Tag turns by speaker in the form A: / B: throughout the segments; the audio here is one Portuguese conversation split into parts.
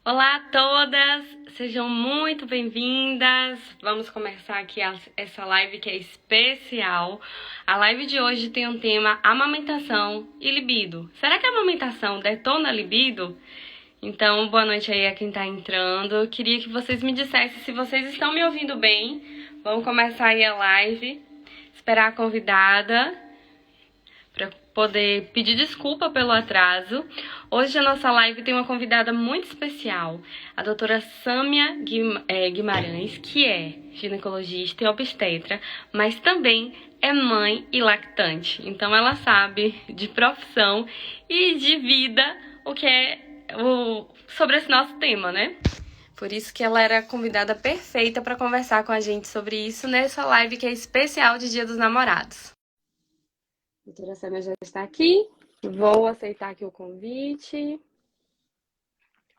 A: Olá a todas, sejam muito bem-vindas. Vamos começar aqui essa live que é especial. A live de hoje tem um tema amamentação e libido. Será que a amamentação detona a libido? Então, boa noite aí a quem tá entrando. Eu queria que vocês me dissessem se vocês estão me ouvindo bem. Vamos começar aí a live. Esperar a convidada para poder pedir desculpa pelo atraso. Hoje a nossa live tem uma convidada muito especial, a doutora Sâmia Guimarães, que é ginecologista e obstetra, mas também é mãe e lactante. Então ela sabe de profissão e de vida o que é sobre esse nosso tema, né? Por isso que ela era a convidada perfeita para conversar com a gente sobre isso nessa live que é especial de Dia dos Namorados. A doutora Sâmia já está aqui. Vou aceitar aqui o convite.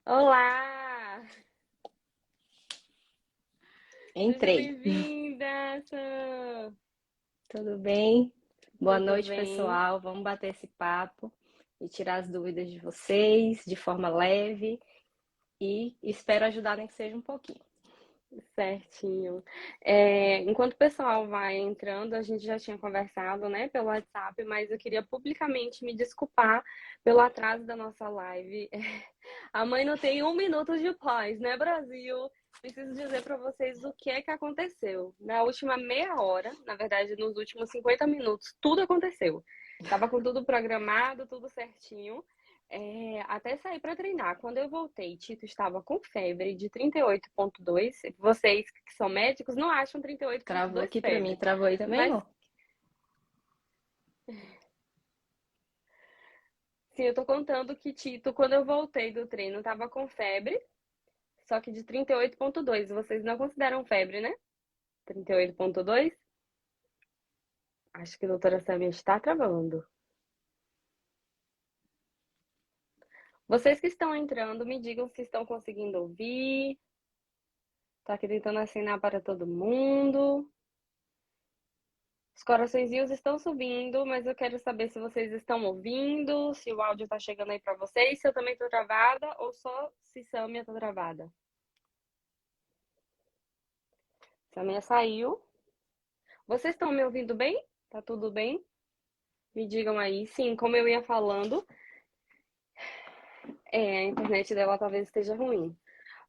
A: Olá!
B: Entrei.
A: Seja bem-vinda, Sam!
B: Tudo bem? Boa
A: Tudo
B: noite,
A: bem?
B: pessoal. Vamos bater esse papo e tirar as dúvidas de vocês de forma leve e espero ajudar nem que seja um pouquinho.
A: Certinho. Enquanto o pessoal vai entrando, a gente já tinha conversado, né, pelo WhatsApp, mas eu queria publicamente me desculpar pelo atraso da nossa live. A mãe não tem um minuto de paz, né, Brasil? Preciso dizer para vocês o que é que aconteceu. Na última meia hora, na verdade, nos últimos 50 minutos, tudo aconteceu. Tava com tudo programado, tudo certinho. Até sair para treinar. Quando eu voltei, Tito estava com febre de 38,2. Vocês que são médicos não acham
B: Travou
A: 38,2
B: aqui para mim,
A: febre.
B: travou aí também,
A: Mas
B: amor?
A: sim, eu tô contando que Tito, quando eu voltei do treino, estava com febre, só que de 38,2. Vocês não consideram febre, né? 38,2? Acho que a doutora Samia está travando. Vocês que estão entrando, me digam se estão conseguindo ouvir. Tô aqui tentando assinar para todo mundo. Os coraçõezinhos estão subindo, mas eu quero saber se vocês estão ouvindo, se o áudio tá chegando aí para vocês, se eu também tô travada ou só se Samia tá travada. Samia saiu. Vocês estão me ouvindo bem? Tá tudo bem? Me digam aí. Sim, como eu ia falando, a internet dela talvez esteja ruim.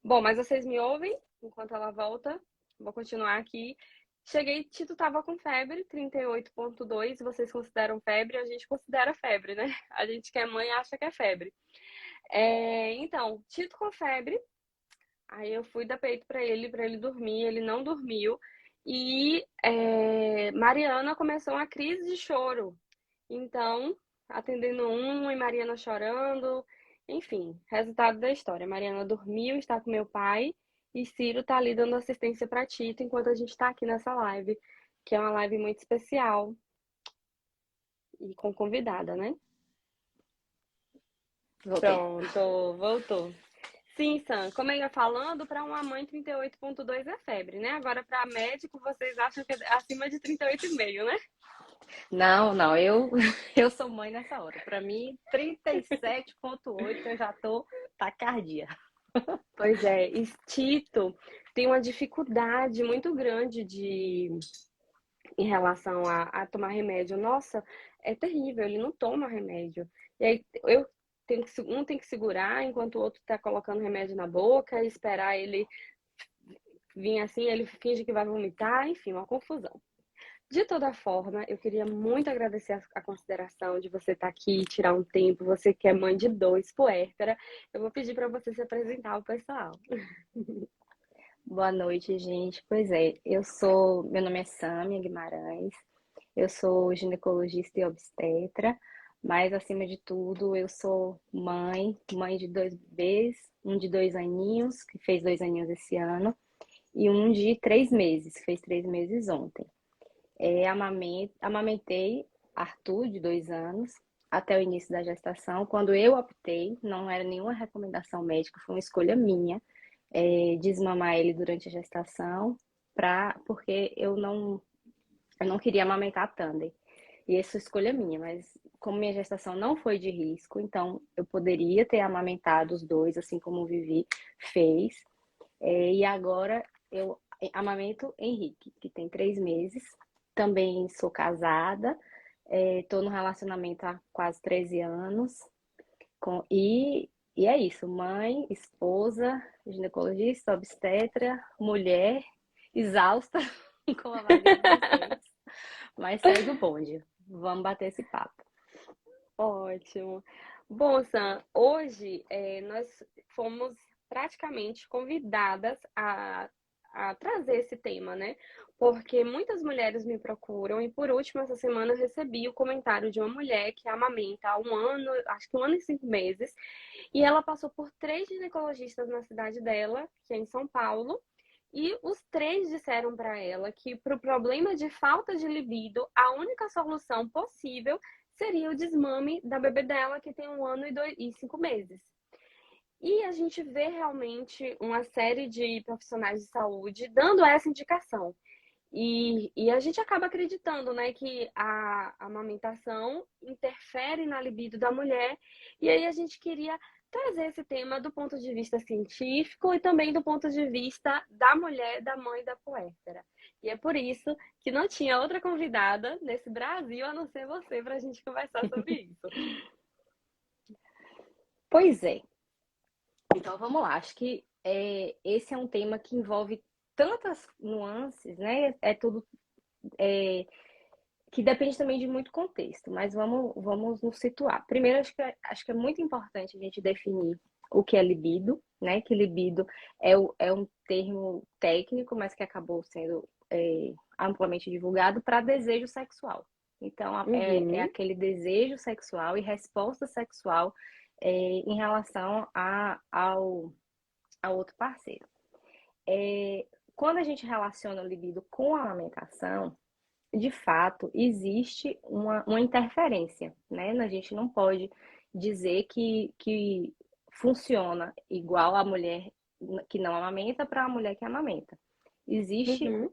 A: Bom, mas vocês me ouvem enquanto ela volta? Vou continuar aqui. Cheguei, Tito tava com febre, 38,2. Vocês consideram febre? A gente considera febre, né? A gente que é mãe acha que é febre. Então, Tito com febre. Aí eu fui dar peito para ele dormir. Ele não dormiu. E Mariana começou uma crise de choro. Então, atendendo um e Mariana chorando. Enfim, resultado da história. Mariana dormiu, está com meu pai. E Ciro tá ali dando assistência para Tito enquanto a gente está aqui nessa live, que é uma live muito especial e com convidada, né?
B: Voltei.
A: Pronto, voltou. Sim, Sam, como eu ia falando, para uma mãe 38,2 é febre, né? Agora, para médico, vocês acham que é acima de 38,5, né?
B: Não, eu sou mãe nessa hora. Para mim, 37,8 eu já tô taquicardia.
A: Pois é, e Tito tem uma dificuldade muito grande em relação a tomar remédio. Nossa, é terrível, ele não toma remédio. E aí eu um tem que segurar enquanto o outro está colocando remédio na boca, e esperar ele vir assim, ele finge que vai vomitar, enfim, uma confusão. De toda forma, eu queria muito agradecer a consideração de você estar aqui, tirar um tempo, você que é mãe de dois, puérpera. Eu vou pedir para você se apresentar ao pessoal.
B: Boa noite, gente. Pois é, meu nome é Sâmia Guimarães. Eu sou ginecologista e obstetra, mas acima de tudo, eu sou mãe de dois bebês, um de 2 aninhos, que fez 2 aninhos esse ano, e um de 3 meses, que fez 3 meses ontem. Amamentei Arthur, de 2 anos, até o início da gestação. Quando eu optei, não era nenhuma recomendação médica, foi uma escolha minha, desmamar ele durante a gestação, porque eu não queria amamentar tandem. E essa escolha é minha, mas como minha gestação não foi de risco, então eu poderia ter amamentado os dois, assim como o Vivi fez. E agora eu amamento Henrique, que tem 3 meses. Também sou casada, estou no relacionamento há quase 13 anos. E é isso, mãe, esposa, ginecologista, obstetra, mulher, exausta, como a maioria de vocês. Mas segue o bonde. Vamos bater esse papo.
A: Ótimo. Bom, Sam, hoje nós fomos praticamente convidadas a trazer esse tema, né? Porque muitas mulheres me procuram e, por último, essa semana eu recebi o comentário de uma mulher que amamenta há um ano, acho que 1 ano e 5 meses, e ela passou por 3 ginecologistas na cidade dela, que é em São Paulo, e os 3 disseram para ela que, para o problema de falta de libido, a única solução possível seria o desmame da bebê dela, que tem 1 ano e 5 meses. E a gente vê realmente uma série de profissionais de saúde dando essa indicação. E a gente acaba acreditando, né, que a amamentação interfere na libido da mulher. E aí a gente queria trazer esse tema do ponto de vista científico e também do ponto de vista da mulher, da mãe da puérpera. E é por isso que não tinha outra convidada nesse Brasil a não ser você para a gente conversar sobre isso.
B: Pois é. Então vamos lá. Acho que esse é um tema que envolve tantas nuances, né? É tudo que depende também de muito contexto, mas vamos nos situar. Primeiro, acho que é muito importante a gente definir o que é libido, né? Que libido é um termo técnico, mas que acabou sendo amplamente divulgado para desejo sexual. Então, é
A: Uhum.
B: aquele desejo sexual e resposta sexual em relação ao outro parceiro. Quando a gente relaciona o libido com a amamentação, de fato, existe uma interferência, né? A gente não pode dizer que funciona igual a mulher que não amamenta para a mulher que amamenta. Existe
A: Uhum.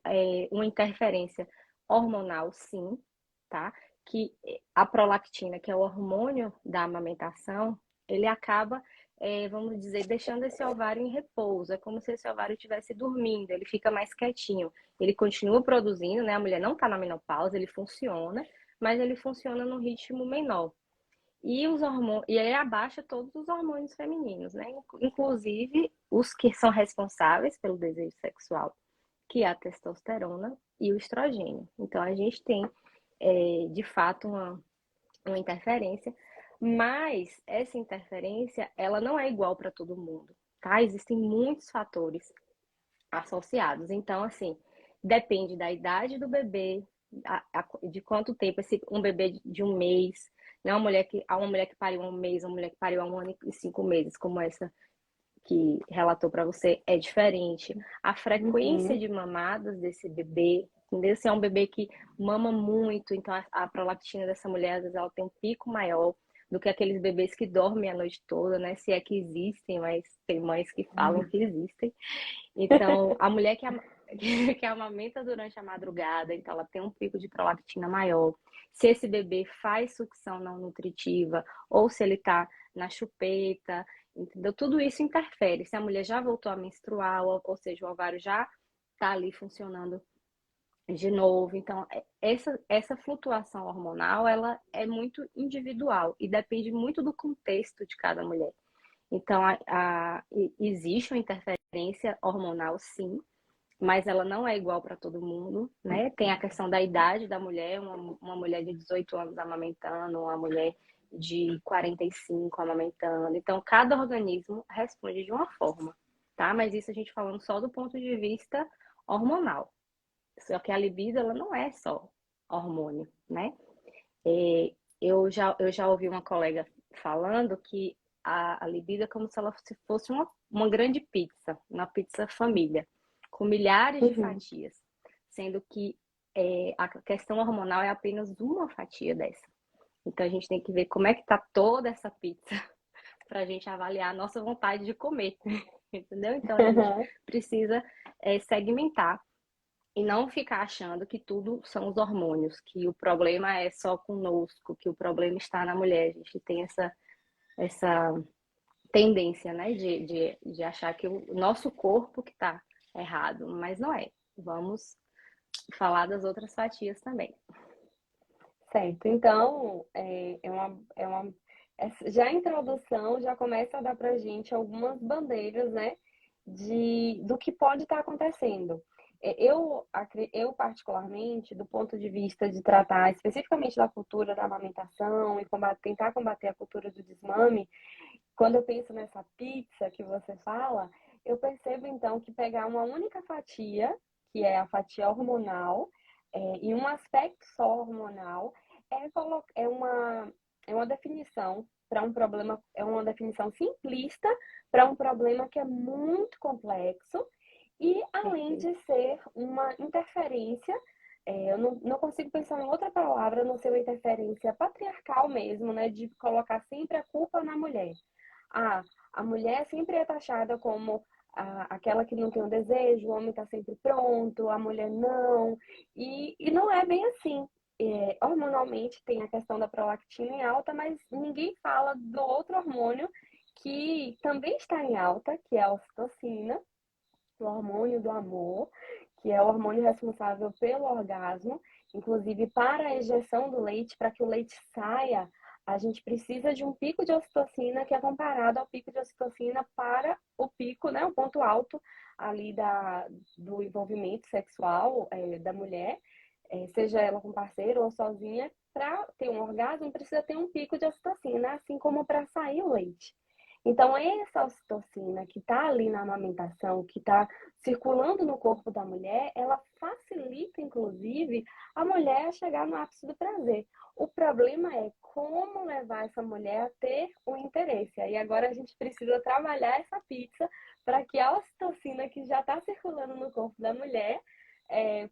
B: uma interferência hormonal, sim, tá? Que a prolactina, que é o hormônio da amamentação, ele acaba, vamos dizer, deixando esse ovário em repouso. É como se esse ovário estivesse dormindo, ele fica mais quietinho. Ele continua produzindo, né? A mulher não está na menopausa, ele funciona, mas ele funciona num ritmo menor. E os hormônios, e aí abaixa todos os hormônios femininos, né? Inclusive os que são responsáveis pelo desejo sexual, que é a testosterona e o estrogênio. Então a gente tem, de fato, uma interferência, mas essa interferência ela não é igual para todo mundo, tá? Existem muitos fatores associados. Então, assim, depende da idade do bebê, de quanto tempo um bebê de 1 mês, né? Uma mulher que pariu há 1 mês, uma mulher que pariu há 1 ano e 5 meses, como essa que relatou para você, é diferente. A frequência
A: Uhum.
B: de mamadas desse bebê, entendeu? Se é um bebê que mama muito, então a prolactina dessa mulher, às vezes, ela tem um pico maior do que aqueles bebês que dormem a noite toda, né? Se é que existem, mas tem mães que falam que existem. Então, a mulher que amamenta durante a madrugada, então ela tem um pico de prolactina maior. Se esse bebê faz sucção não nutritiva, ou se ele está na chupeta, entendeu? Tudo isso interfere. Se a mulher já voltou a menstruar, ou seja, o ovário já está ali funcionando de novo. Então, essa flutuação hormonal, ela é muito individual e depende muito do contexto de cada mulher. Então, existe uma interferência hormonal, sim, mas ela não é igual para todo mundo, né? Tem a questão da idade da mulher, uma mulher de 18 anos amamentando, uma mulher de 45 amamentando. Então, cada organismo responde de uma forma, tá? Mas isso a gente falando só do ponto de vista hormonal. Só que a libido, ela não é só hormônio, né? Eu já ouvi uma colega falando que a libido é como se ela fosse uma grande pizza, uma pizza família, com milhares de
A: Uhum.
B: fatias, sendo que a questão hormonal é apenas uma fatia dessa. Então a gente tem que ver como é que tá toda essa pizza para a gente avaliar a nossa vontade de comer, entendeu? Então a gente precisa segmentar E não ficar achando que tudo são os hormônios, que o problema é só conosco, que o problema está na mulher. A gente tem essa tendência, né, de achar que o nosso corpo que está errado, mas não é. Vamos falar das outras fatias também.
A: Certo, então, já a introdução já começa a dar para a gente algumas bandeiras, né, do que pode estar acontecendo. Eu, particularmente, do ponto de vista de tratar especificamente da cultura da amamentação e tentar combater a cultura do desmame, quando eu penso nessa pizza que você fala, eu percebo então que pegar uma única fatia, que é a fatia hormonal, e um aspecto só hormonal, é uma definição para um problema, é uma definição simplista para um problema que é muito complexo e além
B: Perfeito.
A: de ser uma interferência, eu não consigo pensar em outra palavra, a não ser uma interferência patriarcal mesmo, né, de colocar sempre a culpa na mulher. Ah, a mulher sempre é taxada como aquela que não tem o desejo, o homem está sempre pronto, a mulher não. E não é bem assim. Hormonalmente tem a questão da prolactina em alta, mas ninguém fala do outro hormônio que também está em alta, que é a ocitocina, o hormônio do amor, que é o hormônio responsável pelo orgasmo. Inclusive, para a ejeção do leite, para que o leite saia, a gente precisa de um pico de ocitocina que é comparado ao pico de ocitocina para o pico, né, o ponto alto ali do envolvimento sexual da mulher, seja ela com parceiro ou sozinha. Para ter um orgasmo, precisa ter um pico de ocitocina, assim como para sair o leite. Então, essa ocitocina que está ali na amamentação, que está circulando no corpo da mulher, ela facilita, inclusive, a mulher a chegar no ápice do prazer. O problema é como levar essa mulher a ter o interesse. Aí agora a gente precisa trabalhar essa pizza para que a ocitocina que já está circulando no corpo da mulher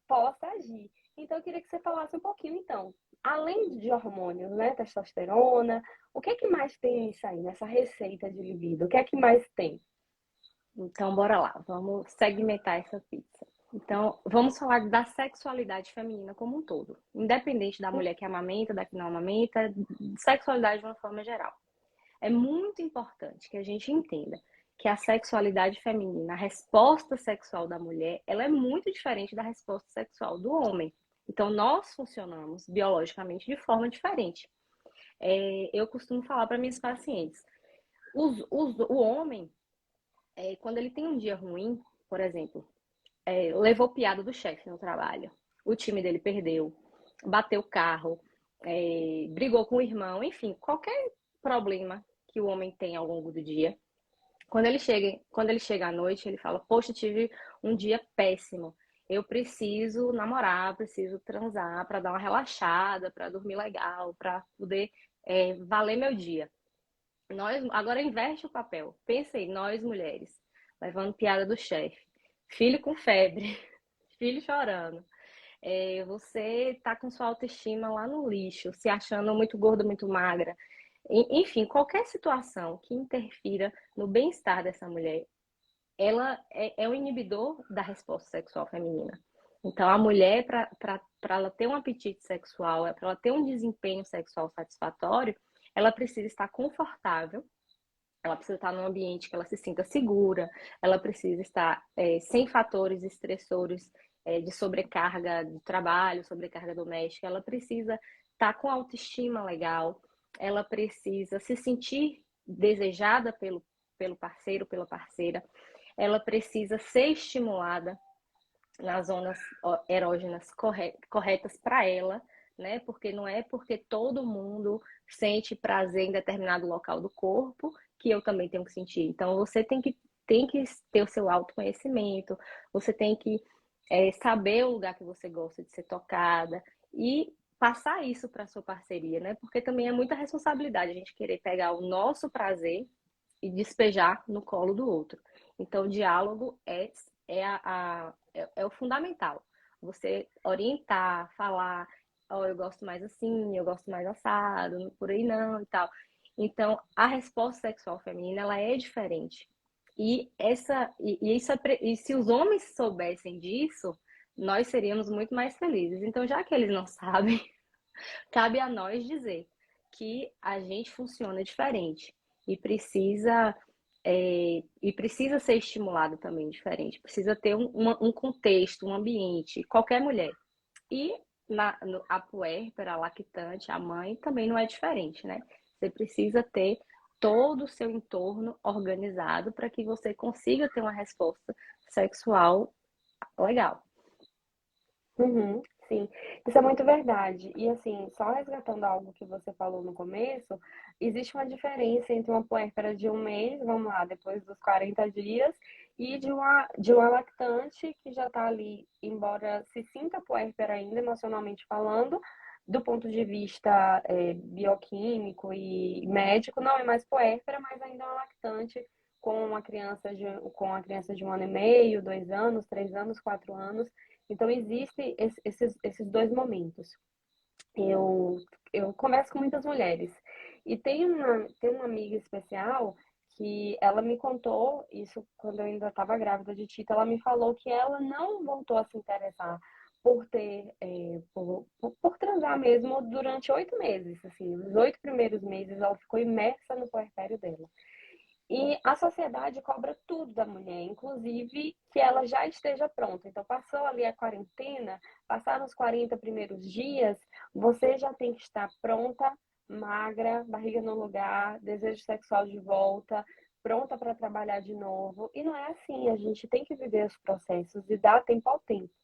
A: possa agir. Então, eu queria que você falasse um pouquinho, então, além de hormônios, né, testosterona, o que é que mais tem nisso aí, nessa receita de libido? O que é que mais tem?
B: Então, bora lá, vamos segmentar essa pizza. Então, vamos falar da sexualidade feminina como um todo, independente da mulher que amamenta, da que não amamenta, sexualidade de uma forma geral. É muito importante que a gente entenda que a sexualidade feminina, a resposta sexual da mulher, ela é muito diferente da resposta sexual do homem. Então, nós funcionamos biologicamente de forma diferente. Eu costumo falar para minhas pacientes, o homem, quando ele tem um dia ruim, por exemplo, levou piada do chefe no trabalho, o time dele perdeu, bateu o carro, brigou com o irmão, enfim, qualquer problema que o homem tem ao longo do dia. Quando ele chega à noite, ele fala: Poxa, tive um dia péssimo. Eu preciso namorar, preciso transar para dar uma relaxada, para dormir legal, para poder valer meu dia. Agora inverte o papel. Pensa aí, nós mulheres, levando piada do chefe, filho com febre, filho chorando. Você tá com sua autoestima lá no lixo, se achando muito gorda, muito magra. Enfim, qualquer situação que interfira no bem-estar dessa mulher, ela é o inibidor da resposta sexual feminina. Então, a mulher, para ela ter um apetite sexual, para ela ter um desempenho sexual satisfatório, ela precisa estar confortável, ela precisa estar num ambiente que ela se sinta segura, ela precisa estar sem fatores estressores de sobrecarga de trabalho, sobrecarga doméstica, ela precisa estar com autoestima legal, ela precisa se sentir desejada pelo parceiro, pela parceira, ela precisa ser estimulada nas zonas erógenas corretas para ela, né? Porque não é porque todo mundo sente prazer em determinado local do corpo que eu também tenho que sentir. Então você tem que ter o seu autoconhecimento, você tem que saber o lugar que você gosta de ser tocada e passar isso para sua parceria, né? Porque também é muita responsabilidade a gente querer pegar o nosso prazer e despejar no colo do outro. Então, o diálogo é o fundamental. Você orientar, falar, ó, eu gosto mais assim, eu gosto mais assado, por aí não e tal. Então, a resposta sexual feminina, ela é diferente. E se os homens soubessem disso, nós seríamos muito mais felizes. Então, já que eles não sabem, cabe a nós dizer que a gente funciona diferente e precisa ser estimulado também diferente. Precisa ter um contexto, um ambiente, qualquer mulher. E a puérpera, a lactante, a mãe também não é diferente, né? Você precisa ter todo o seu entorno organizado para que você consiga ter uma resposta sexual legal.
C: Uhum, sim, isso é muito verdade. E assim, só resgatando algo que você falou no começo, existe uma diferença entre uma puérpera de 1 mês, vamos lá, depois dos 40 dias, e de uma lactante que já está ali, embora se sinta puérpera ainda, emocionalmente falando, do ponto de vista bioquímico e médico, não é mais puérpera, mas ainda é uma lactante com a criança de 1 ano e meio, 2 anos, 3 anos, 4 anos. Então, existem esses dois momentos. Eu, eu converso com muitas mulheres e tem uma amiga especial que ela me contou isso quando eu ainda estava grávida de Tita. Ela me falou que ela não voltou a se interessar por transar mesmo durante 8 meses. Assim, os 8 primeiros meses ela ficou imersa no puerpério dela. E a sociedade cobra tudo da mulher, inclusive que ela já esteja pronta. Então, passou ali a quarentena, passaram os 40 primeiros dias, você já tem que estar pronta, magra, barriga no lugar, desejo sexual de volta, pronta para trabalhar de novo. E não é assim, a gente tem que viver os processos e dar tempo ao tempo.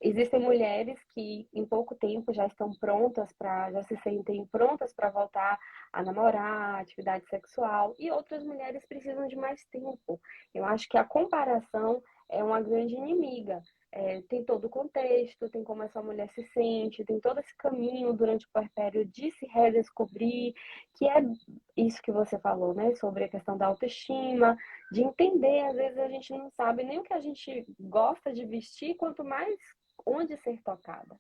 C: Existem mulheres que em pouco tempo já estão prontas já se sentem prontas para voltar a namorar, atividade sexual, e outras mulheres precisam de mais tempo. Eu acho que a comparação é uma grande inimiga. Tem todo o contexto, tem como essa mulher se sente, tem todo esse caminho durante o puerpério de se redescobrir, que é isso que você falou, né? Sobre a questão da autoestima, de entender, às vezes a gente não sabe nem o que a gente gosta de vestir, quanto mais onde ser tocada.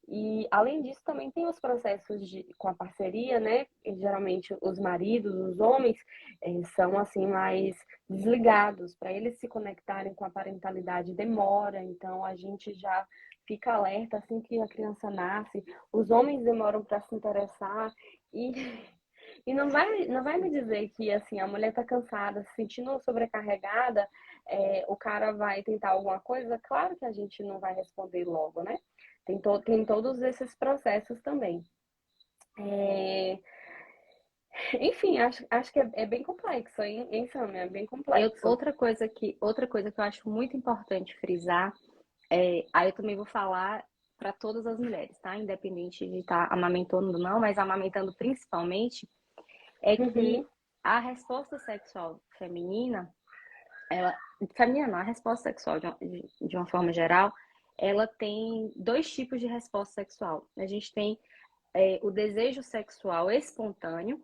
C: E, além disso, também tem os processos com a parceria, né? E, geralmente, os maridos, os homens, são, assim, mais desligados. Para eles se conectarem com a parentalidade demora. Então, a gente já fica alerta assim que a criança nasce. Os homens demoram para se interessar. E, e não vai me dizer que, assim, a mulher está cansada, se sentindo sobrecarregada, o cara vai tentar alguma coisa. Claro que a gente não vai responder logo, né? Tem todos esses processos também. É, Enfim, acho que é bem complexo, hein, Sam? É bem complexo.
B: Outra coisa que eu acho muito importante frisar, aí eu também vou falar para todas as mulheres, tá? Independente de estar amamentando ou não, mas amamentando principalmente, é que
C: Uhum,
B: a resposta sexual feminina não, a resposta sexual de uma forma geral, ela tem dois tipos de resposta sexual. A gente tem o desejo sexual espontâneo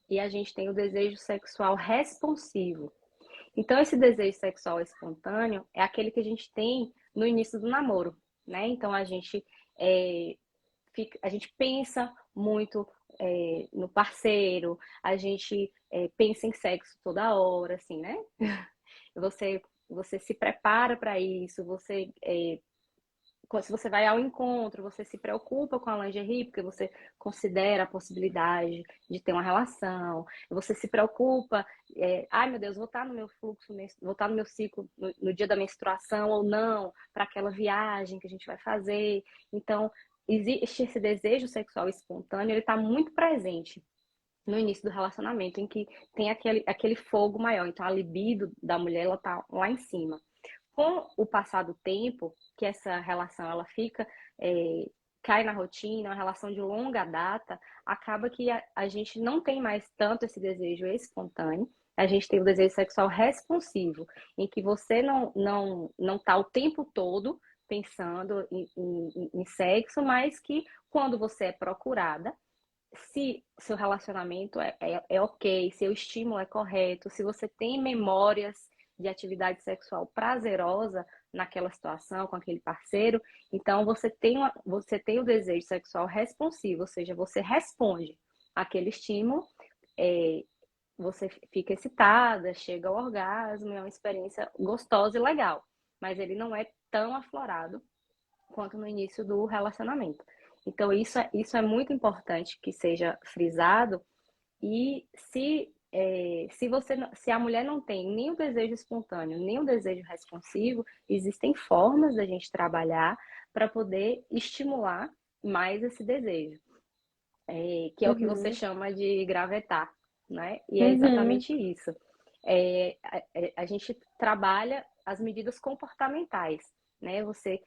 B: e a gente tem o desejo sexual responsivo. Então, esse desejo sexual espontâneo é aquele que a gente tem no início do namoro, né? Então, é, a gente pensa muito no parceiro, a gente pensa em sexo toda hora, assim, né? Você se prepara para isso, se você vai ao encontro, você se preocupa com a lingerie, porque você considera a possibilidade de ter uma relação, você se preocupa, ai meu Deus, vou estar no meu fluxo, vou estar no meu ciclo no dia da menstruação ou não, para aquela viagem que a gente vai fazer. Então, existe esse desejo sexual espontâneo, ele está muito presente no início do relacionamento, em que tem aquele fogo maior. Então, a libido da mulher, ela tá lá em cima. Com o passar do tempo, que essa relação ela fica, cai na rotina, uma relação de longa data, acaba que a gente não tem mais tanto esse desejo espontâneo, a gente tem o desejo sexual responsivo, em que você não tá o tempo todo pensando em sexo, mas que quando você é procurada, se seu relacionamento é ok, se o estímulo é correto, se você tem memórias de atividade sexual prazerosa naquela situação com aquele parceiro, então você tem o desejo sexual responsivo, ou seja, você responde àquele estímulo, é, você fica excitada, chega ao orgasmo, é uma experiência gostosa e legal, mas ele não é tão aflorado quanto no início do relacionamento. Então, isso é muito importante que seja frisado. E se a mulher não tem nem o desejo espontâneo, nem o desejo responsivo, existem formas da gente trabalhar para poder estimular mais esse desejo, que é o que você
C: Uhum.
B: chama de gravetar, né? E é
C: Uhum.
B: exatamente isso. A gente trabalha as medidas comportamentais, né? Você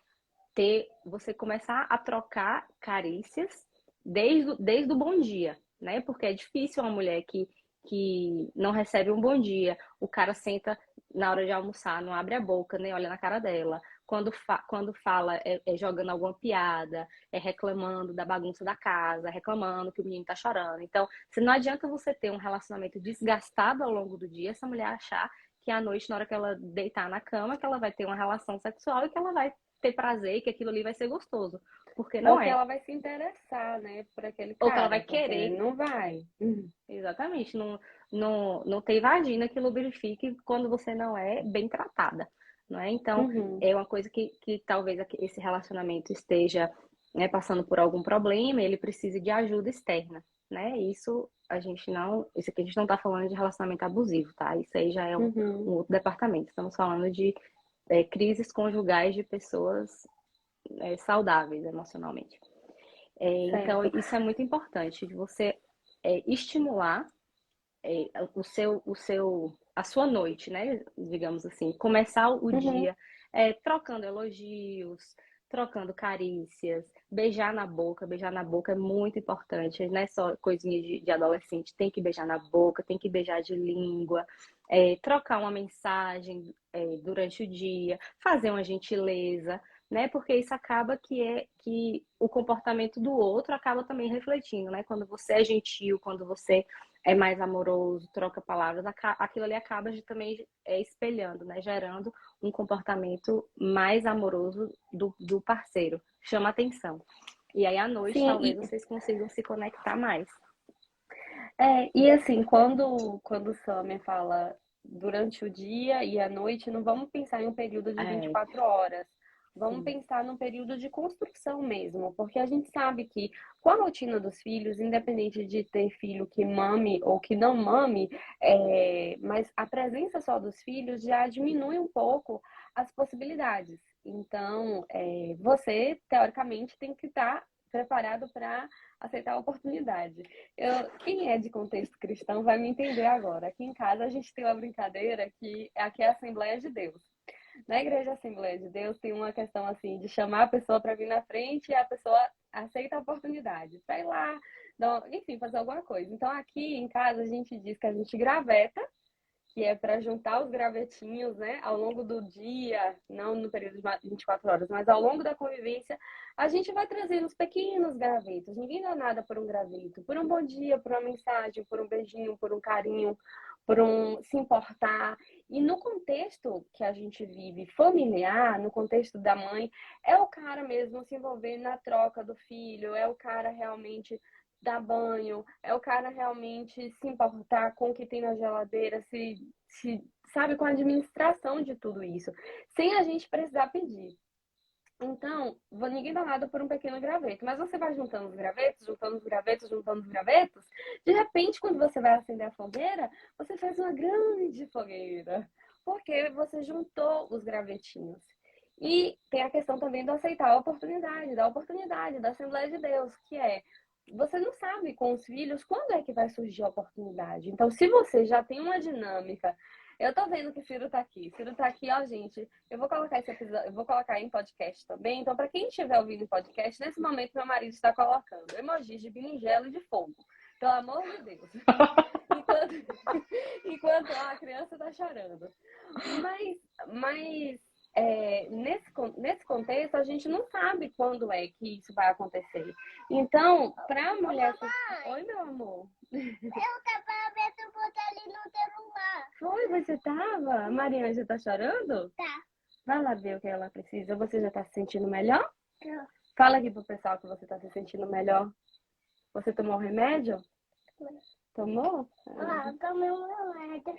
B: começar a trocar carícias desde o bom dia, né? Porque é difícil uma mulher que não recebe um bom dia, o cara senta na hora de almoçar, não abre a boca, nem olha na cara dela. Quando fala, é jogando alguma piada, é reclamando da bagunça da casa, reclamando que o menino tá chorando. Então, se não adianta você ter um relacionamento desgastado ao longo do dia, essa mulher achar que à noite, na hora que ela deitar na cama, que ela vai ter uma relação sexual e que ela vai ter prazer e que aquilo ali vai ser gostoso. Porque
C: Ou
B: não
C: que
B: é.
C: ela vai se interessar, né, por aquele
B: Ou que ela vai
C: cara, porque
B: querer.
C: não vai.
B: Exatamente. Não tem vagina que lubrifique quando você não é bem tratada. Não é? Então,
C: Uhum.
B: é uma coisa que talvez esse relacionamento esteja, né, passando por algum problema, ele precise de ajuda externa. Né? Isso aqui a gente não está falando de relacionamento abusivo, tá? Isso aí já é um
C: Uhum.
B: outro departamento. Estamos falando de crises conjugais de pessoas saudáveis emocionalmente. Então,
C: Certo.
B: isso é muito importante, de você estimular a sua noite, né? Digamos assim, começar o
C: Uhum.
B: dia trocando elogios, trocando carícias, beijar na boca é muito importante, não é só coisinha de adolescente, tem que beijar na boca, tem que beijar de língua, trocar uma mensagem durante o dia, fazer uma gentileza, né? Porque isso acaba que o comportamento do outro acaba também refletindo, né? Quando você é gentil, quando você é mais amoroso, troca palavras, aquilo ali acaba também espelhando, né? Gerando um comportamento mais amoroso do parceiro. Chama atenção. E aí à noite
C: Sim,
B: talvez vocês consigam se conectar mais.
C: e assim, quando o Summer fala durante o dia e à noite, não vamos pensar em um período de vinte e
B: É,
C: quatro horas. Vamos
B: sim.
C: pensar num período de construção mesmo, porque a gente sabe que com a rotina dos filhos, independente de ter filho que mame ou que não mame, mas a presença só dos filhos já diminui um pouco as possibilidades. Então, você, teoricamente, tem que estar preparado para aceitar a oportunidade. Quem é de contexto cristão vai me entender agora. Aqui em casa a gente tem uma brincadeira que aqui é a Assembleia de Deus. Na Igreja Assembleia de Deus tem uma questão assim de chamar a pessoa para vir na frente e a pessoa aceita a oportunidade para ir lá, enfim, fazer alguma coisa. Então aqui em casa a gente diz que a gente graveta, que é para juntar os gravetinhos, né, ao longo do dia, não no período de 24 horas, mas ao longo da convivência, a gente vai trazendo os pequenos gravetos. Ninguém dá nada por um graveto, por um bom dia, por uma mensagem, por um beijinho, por um carinho, por um se importar. E no contexto que a gente vive familiar, no contexto da mãe, é o cara mesmo se envolver na troca do filho, é o cara realmente dar banho, é o cara realmente se importar com o que tem na geladeira, se sabe, com a administração de tudo isso, sem a gente precisar pedir. Então, ninguém dá nada por um pequeno graveto, mas você vai juntando os gravetos, juntando os gravetos, juntando os gravetos, de repente, quando você vai acender a fogueira, você faz uma grande fogueira, porque você juntou os gravetinhos. E tem a questão também do aceitar a oportunidade, da Assembleia de Deus, que é você não sabe com os filhos quando é que vai surgir a oportunidade. Então, se você já tem uma dinâmica, eu tô vendo que Ciro tá aqui. Ciro tá aqui, ó, gente. Eu vou colocar esse episódio, eu vou colocar em podcast também. Então, para quem estiver ouvindo em podcast, nesse momento meu marido está colocando emojis de berinjela e de fogo. Pelo amor de Deus. Enquanto a criança tá chorando. Mas nesse contexto, a gente não sabe quando é que isso vai acontecer. Então, para a mulher. Oi, meu amor.
D: Eu tava vendo você ali no celular.
C: Foi, você tava? A Mariana já tá chorando?
D: Tá.
C: Vai lá ver o que ela precisa. Você já tá se sentindo melhor?
D: Tá.
C: Fala aqui pro pessoal que você tá se sentindo melhor. Você tomou remédio? Tomou?
D: Ah, tomei um remédio.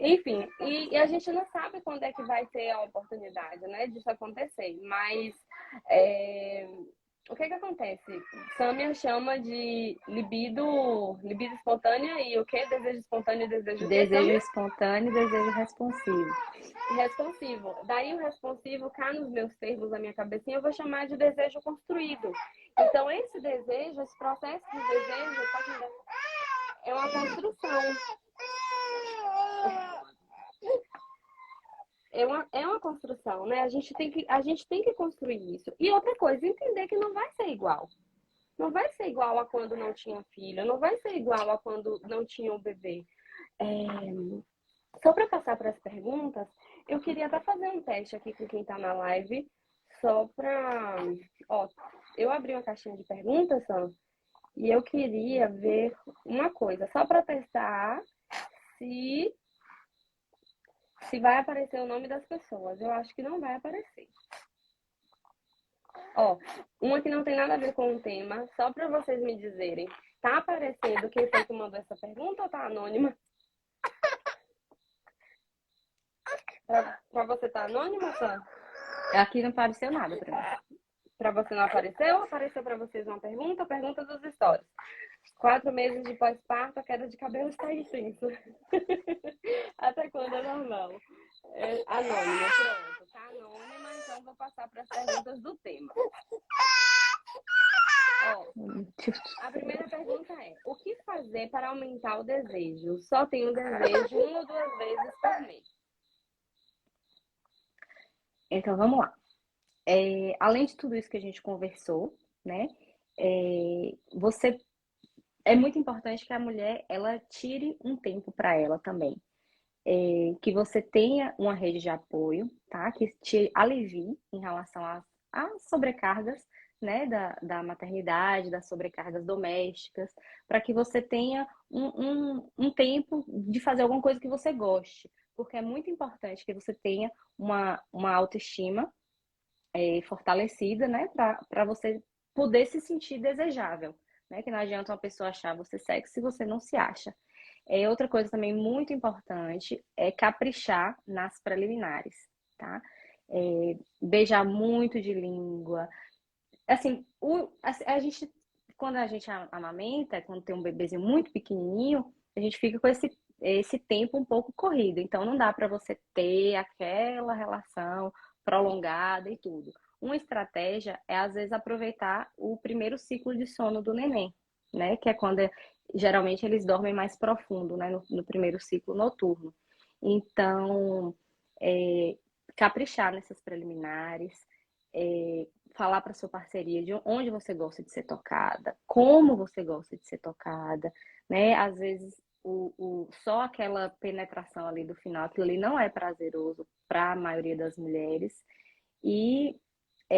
C: Enfim, e a gente não sabe quando é que vai ser a oportunidade, né, disso acontecer. Mas o que acontece? Samia chama de libido espontânea e o quê? Desejo espontâneo e desejo o quê,
B: Desejo
C: Samia?
B: espontâneo e desejo responsivo.
C: Responsivo. Daí o responsivo, cá nos meus termos, na minha cabecinha, eu vou chamar de desejo construído. Então, esse desejo, esse processo de desejo, é uma construção. É uma construção, né? A gente tem que construir isso. E outra coisa, entender que não vai ser igual. Não vai ser igual a quando não tinha filho, não vai ser igual a quando não tinha o bebê. Só para passar para as perguntas, eu queria até fazer um teste aqui com quem está na live, só para... Ó, eu abri uma caixinha de perguntas, Sam, e eu queria ver uma coisa, só para testar se vai aparecer o nome das pessoas. Eu acho que não vai aparecer. Ó, uma que não tem nada a ver com o tema, só para vocês me dizerem, tá aparecendo quem foi que mandou essa pergunta ou tá anônima? Pra você tá anônima, Sam?
B: Aqui não apareceu nada para mim.
C: Pra você não apareceu? Apareceu pra vocês uma pergunta? Pergunta dos stories. 4 meses de pós-parto, a queda de cabelo está intensa. Até quando é normal? Anônima, pronto. Tá anônima, então vou passar para as perguntas do tema. Ó, a primeira pergunta é: o que fazer para aumentar o desejo? Só tenho desejo 1 ou 2 vezes por mês.
B: Então, vamos lá. Além de tudo isso que a gente conversou, né? É muito importante que a mulher ela tire um tempo para ela também. Que você tenha uma rede de apoio, tá? Que te alivie em relação às sobrecargas, né? Da maternidade, das sobrecargas domésticas, para que você tenha um tempo de fazer alguma coisa que você goste. Porque é muito importante que você tenha uma autoestima fortalecida, né? Para você poder se sentir desejável, né? Que não adianta uma pessoa achar você sexy se você não se acha. Outra coisa também muito importante é caprichar nas preliminares, tá? Beijar muito de língua. Assim, a gente, quando a gente amamenta, quando tem um bebezinho muito pequenininho, a gente fica com esse tempo um pouco corrido. Então, não dá para você ter aquela relação prolongada e tudo. Uma estratégia é, às vezes, aproveitar o primeiro ciclo de sono do neném, né? Que é quando geralmente eles dormem mais profundo, né? No primeiro ciclo noturno. Então, caprichar nessas preliminares, falar para sua parceria de onde você gosta de ser tocada, como você gosta de ser tocada, né? Às vezes só aquela penetração ali do final, aquilo ali não é prazeroso para a maioria das mulheres. E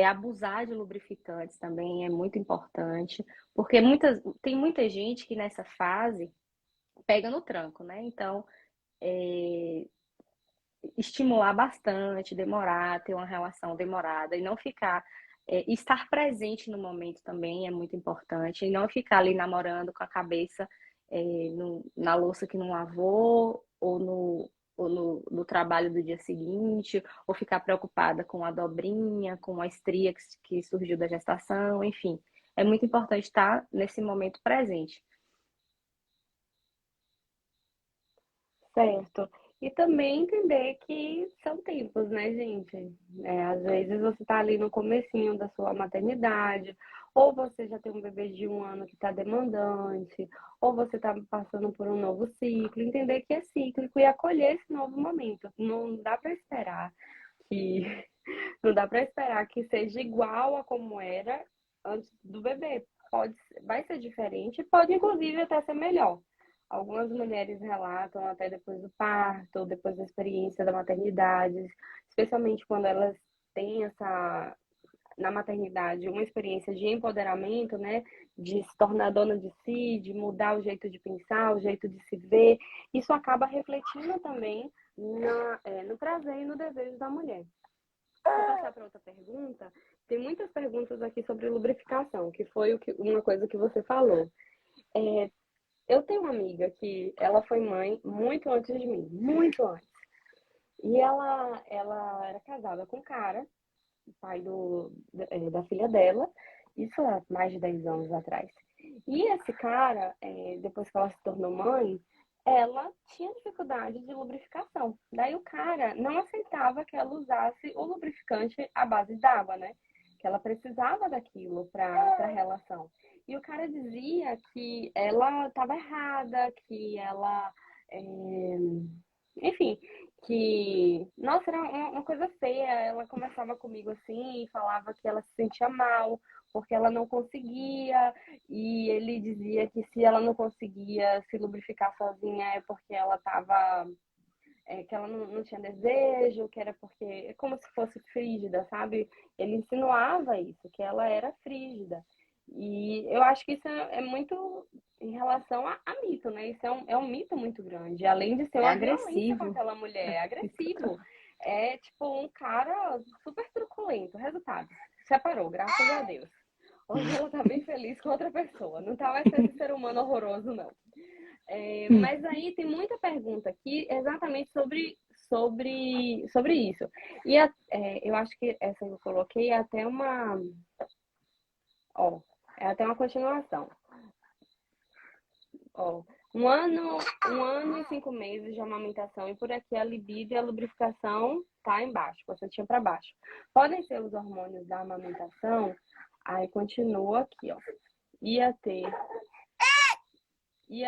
B: abusar de lubrificantes também é muito importante, porque tem muita gente que nessa fase pega no tranco, né? Então, estimular bastante, demorar, ter uma relação demorada e não ficar. Estar presente no momento também é muito importante, e não ficar ali namorando com a cabeça na louça que não lavou, ou no trabalho do dia seguinte, ou ficar preocupada com a dobrinha, com a estria que surgiu da gestação, enfim. É muito importante estar nesse momento presente.
C: Certo. E também entender que são tempos, né, gente? Às vezes você tá ali no comecinho da sua maternidade, ou você já tem um bebê de 1 ano que tá demandante, ou você tá passando por um novo ciclo. Entender que é cíclico e acolher esse novo momento. Não dá para esperar que não dá para esperar que seja igual a como era antes do bebê. Vai ser diferente, pode inclusive até ser melhor. Algumas mulheres relatam até depois do parto, ou depois da experiência da maternidade, especialmente quando elas têm na maternidade, uma experiência de empoderamento, né? De se tornar dona de si, de mudar o jeito de pensar, o jeito de se ver. Isso acaba refletindo também no prazer e no desejo da mulher. Vou passar para outra pergunta. Tem muitas perguntas aqui sobre lubrificação, que foi uma coisa que você falou. Eu tenho uma amiga que ela foi mãe muito antes de mim, muito antes. E ela era casada com um cara, o pai da filha dela, isso há mais de 10 anos atrás. E esse cara, depois que ela se tornou mãe, ela tinha dificuldade de lubrificação. Daí o cara não aceitava que ela usasse o lubrificante à base d'água, né? Que ela precisava daquilo para a relação. E o cara dizia que ela estava errada, que ela. é, Enfim, que. Nossa, era uma coisa feia. Ela conversava comigo assim e falava que ela se sentia mal porque ela não conseguia. E ele dizia que se ela não conseguia se lubrificar sozinha é porque ela estava que ela não tinha desejo, que era porque é como se fosse frígida, sabe? Ele insinuava isso, que ela era frígida. E eu acho que isso é muito em relação a mito, né? Isso é um mito muito grande. Além de ser
B: É
C: uma violência com
B: agressivo.
C: aquela mulher, é agressivo. É tipo um cara super truculento. Resultado, separou, graças a Deus. Hoje ela tá bem feliz com outra pessoa. Não tá mais com esse ser humano horroroso, não. Mas aí tem muita pergunta aqui exatamente sobre isso. E eu acho que essa que eu coloquei é até ó, é até uma continuação. Ó, um ano e 5 meses de amamentação e por aqui a libido e a lubrificação tá embaixo, constantinha para baixo. Podem ser os hormônios da amamentação? Aí continua aqui, ó. Ia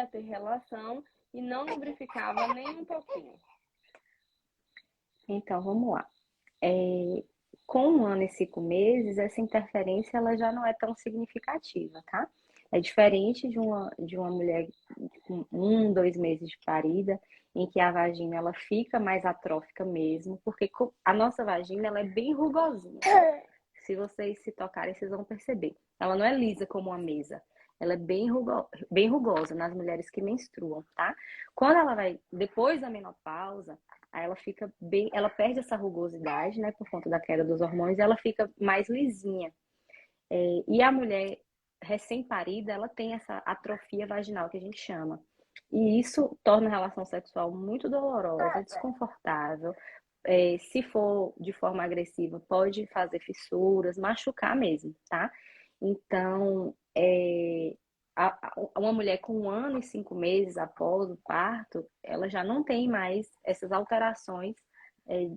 C: ter relação e não lubrificava nem um pouquinho.
B: Então, vamos lá. Com 1 ano e 5 meses, essa interferência ela já não é tão significativa, tá? É diferente de uma mulher com 2 meses de parida, em que a vagina ela fica mais atrófica mesmo, porque a nossa vagina ela é bem rugosinha. Se vocês se tocarem, vocês vão perceber. Ela não é lisa como uma mesa. Ela é bem rugosa nas mulheres que menstruam, tá? Quando ela vai, depois da menopausa, aí ela fica bem, ela perde essa rugosidade, né, por conta da queda dos hormônios, e ela fica mais lisinha. E a mulher recém-parida, ela tem essa atrofia vaginal que a gente chama. E isso torna a relação sexual muito dolorosa, desconfortável. Se for de forma agressiva, pode fazer fissuras, machucar mesmo, tá? Então, uma mulher com 1 ano e 5 meses após o parto, ela já não tem mais essas alterações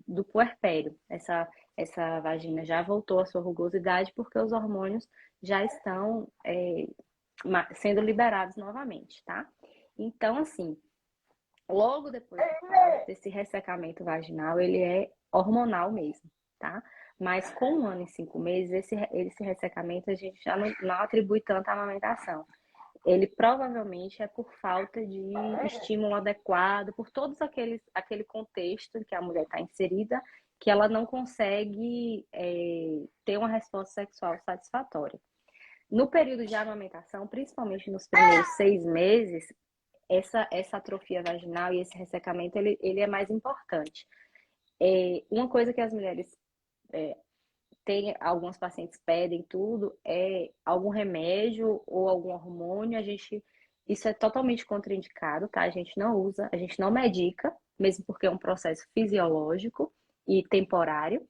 B: do puerpério. Essa vagina já voltou à sua rugosidade porque os hormônios já estão sendo liberados novamente, tá? Então, assim, logo depois desse ressecamento vaginal, ele é hormonal mesmo, tá? Mas com 1 ano e 5 meses, esse ressecamento a gente já não atribui tanto à amamentação. Ele provavelmente é por falta de estímulo adequado, por aquele contexto em que a mulher está inserida, que ela não consegue ter uma resposta sexual satisfatória. No período de amamentação, principalmente nos primeiros 6 meses, essa atrofia vaginal e esse ressecamento, ele é mais importante. Uma coisa que as mulheres alguns pacientes pedem tudo, algum remédio ou algum hormônio, isso é totalmente contraindicado, tá? A gente não usa, a gente não medica, mesmo porque é um processo fisiológico e temporário,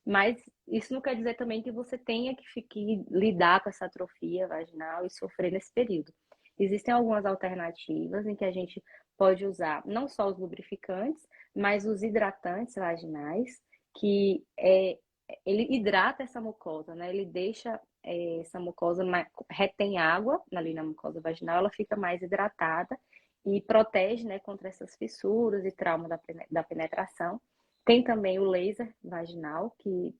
B: mas isso não quer dizer também que você tenha que lidar com essa atrofia vaginal e sofrer nesse período. Existem algumas alternativas em que a gente pode usar não só os lubrificantes, mas os hidratantes vaginais, que ele hidrata essa mucosa, né? Ele deixa essa mucosa, retém água ali na mucosa vaginal, ela fica mais hidratada e protege, né, contra essas fissuras e trauma da penetração. Tem também o laser vaginal, que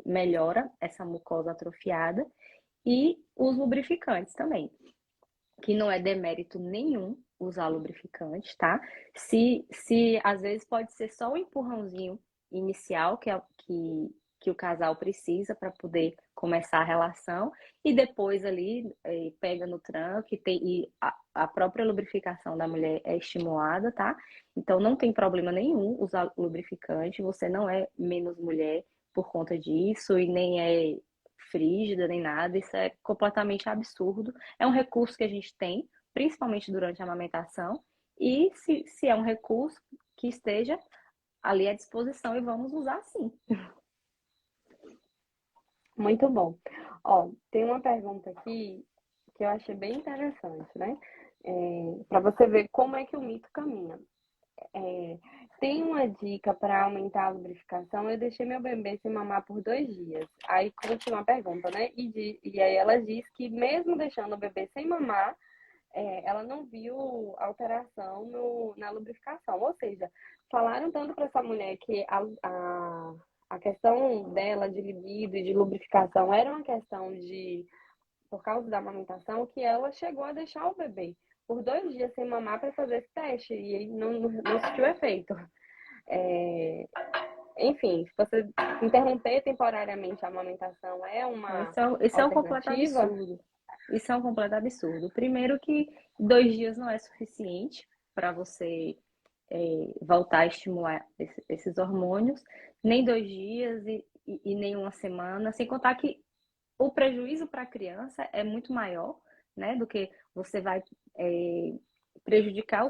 B: melhora essa mucosa atrofiada, e os lubrificantes também, que não é demérito nenhum usar lubrificante, tá? Se às vezes pode ser só um empurrãozinho inicial que o casal precisa para poder começar a relação, e depois ali pega no tranco e a própria lubrificação da mulher é estimulada, tá? Então não tem problema nenhum usar lubrificante, você não é menos mulher por conta disso e nem é frígida nem nada, isso é completamente absurdo. É um recurso que a gente tem, principalmente durante a amamentação, e se é um recurso que esteja ali à disposição e vamos usar sim.
C: Muito bom. Ó, tem uma pergunta aqui que eu achei bem interessante, né? Para você ver como é que o mito caminha. É, tem uma dica para aumentar a lubrificação? Eu deixei meu bebê sem mamar por 2 dias. Aí continua a pergunta, né? E aí ela diz que mesmo deixando o bebê sem mamar, ela não viu alteração na lubrificação. Ou seja, falaram tanto para essa mulher que a questão dela de libido e de lubrificação era uma questão por causa da amamentação, que ela chegou a deixar o bebê por 2 dias sem mamar para fazer esse teste e aí não surtiu efeito. É, enfim, se você interromper temporariamente a amamentação é uma
B: Isso é um completo
C: alternativa?
B: absurdo. Isso é um completo absurdo. Primeiro que 2 dias não é suficiente para você voltar a estimular esses hormônios, nem 2 dias e nem uma semana, sem contar que o prejuízo para a criança é muito maior, né, do que você vai prejudicar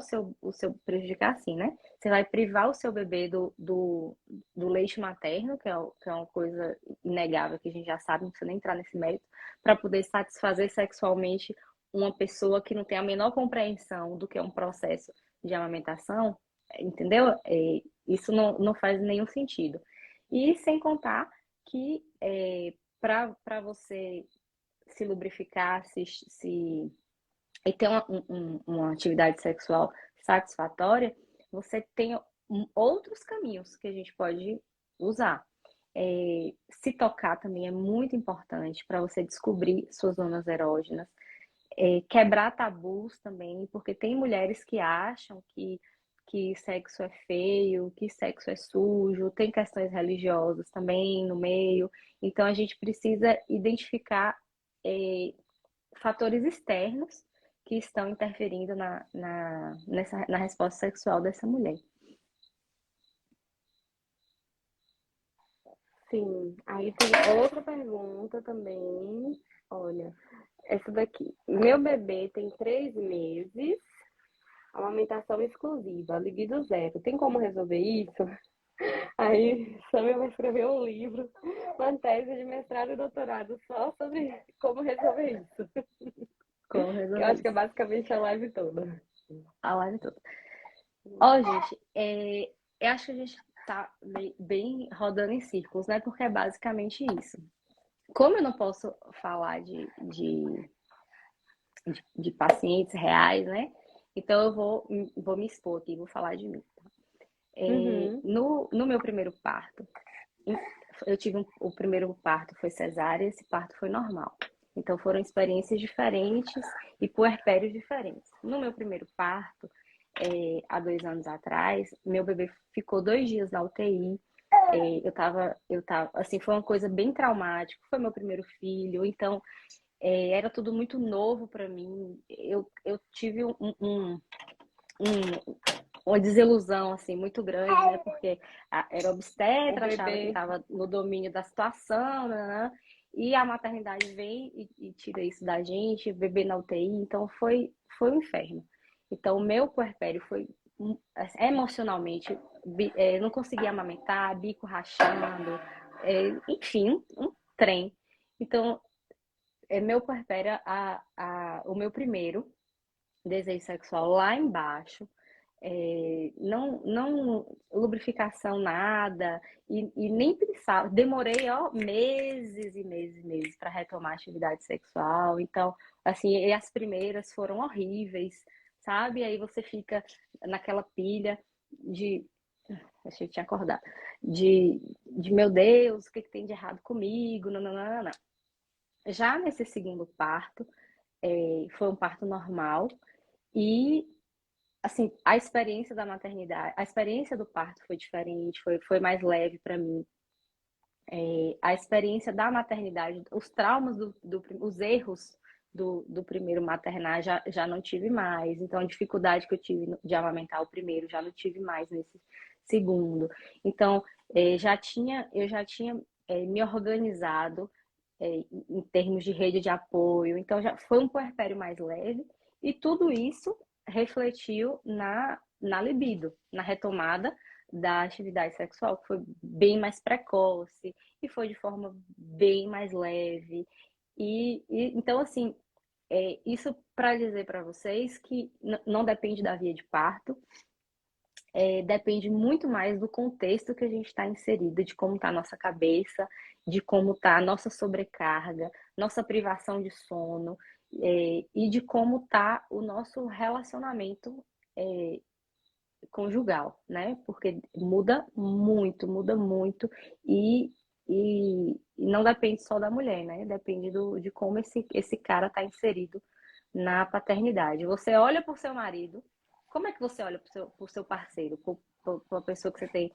B: prejudicar assim, né? Você vai privar o seu bebê do leite materno, que é uma coisa inegável, que a gente já sabe, não precisa nem entrar nesse mérito, para poder satisfazer sexualmente uma pessoa que não tem a menor compreensão do que é um processo de amamentação, entendeu? Isso não faz nenhum sentido. E sem contar que para você se lubrificar, e ter uma atividade sexual satisfatória, você tem outros caminhos que a gente pode usar. Se tocar também é muito importante para você descobrir suas zonas erógenas. Quebrar tabus também, porque tem mulheres que acham que sexo é feio, que sexo é sujo, tem questões religiosas também no meio. Então a gente precisa identificar fatores externos que estão interferindo na resposta sexual dessa mulher.
C: Sim. Aí tem outra pergunta também. Olha, essa daqui. Meu bebê tem 3 meses, amamentação exclusiva, libido zero. Tem como resolver isso? Aí, Samia vai escrever um livro, uma tese de mestrado e doutorado só sobre como resolver isso.
B: Como
C: Eu
B: resolver
C: acho que é
B: isso?
C: basicamente a live toda.
B: A live toda. Ó, gente, eu acho que a gente tá bem rodando em círculos, né? Porque é basicamente isso. Como eu não posso falar de pacientes reais, né? Então eu vou me expor aqui, vou falar de mim.
C: Uhum.
B: No meu primeiro parto, eu tive o primeiro parto foi cesárea, esse parto foi normal. Então foram experiências diferentes e puerpérios diferentes. No meu primeiro parto, há 2 anos atrás, meu bebê ficou 2 dias na UTI. Eu tava, assim, foi uma coisa bem traumática. Foi meu primeiro filho, então era tudo muito novo para mim. Eu tive uma desilusão assim muito grande, né? Porque era
C: O
B: obstetra, achava que
C: bebê.
B: estava no domínio da situação, né? E a maternidade vem e tira isso da gente, bebê na UTI, então foi um inferno. Então o meu puerpério foi emocionalmente, não conseguia amamentar, bico rachando, enfim, um trem. Então, meu puerpério, o meu primeiro desejo sexual lá embaixo, não lubrificação nada, e nem pensava, demorei meses e meses e meses para retomar a atividade sexual, então, assim, e as primeiras foram horríveis, sabe? Aí você fica naquela pilha de, achei que tinha acordado, de meu Deus, o que tem de errado comigo, não, não, não, não, não. Já nesse segundo parto, foi um parto normal, e assim, a experiência da maternidade, a experiência do parto foi diferente, foi mais leve para mim. A experiência da maternidade, os traumas, os erros do primeiro maternar já não tive mais. Então, a dificuldade que eu tive de amamentar o primeiro já não tive mais nesse segundo. Então, eu já tinha me organizado em termos de rede de apoio. Então, já foi um puerpério mais leve. E tudo isso refletiu na libido, na retomada da atividade sexual, que foi bem mais precoce e foi de forma bem mais leve. Então, assim, isso para dizer para vocês que não depende da via de parto, depende muito mais do contexto que a gente está inserido, de como está a nossa cabeça, de como está a nossa sobrecarga, nossa privação de sono, e de como está o nosso relacionamento conjugal, né? Porque muda muito, e não depende só da mulher, né? Depende de como esse cara está inserido na paternidade. Você olha para o seu marido, como é que você olha para o seu parceiro, para a pessoa que você tem?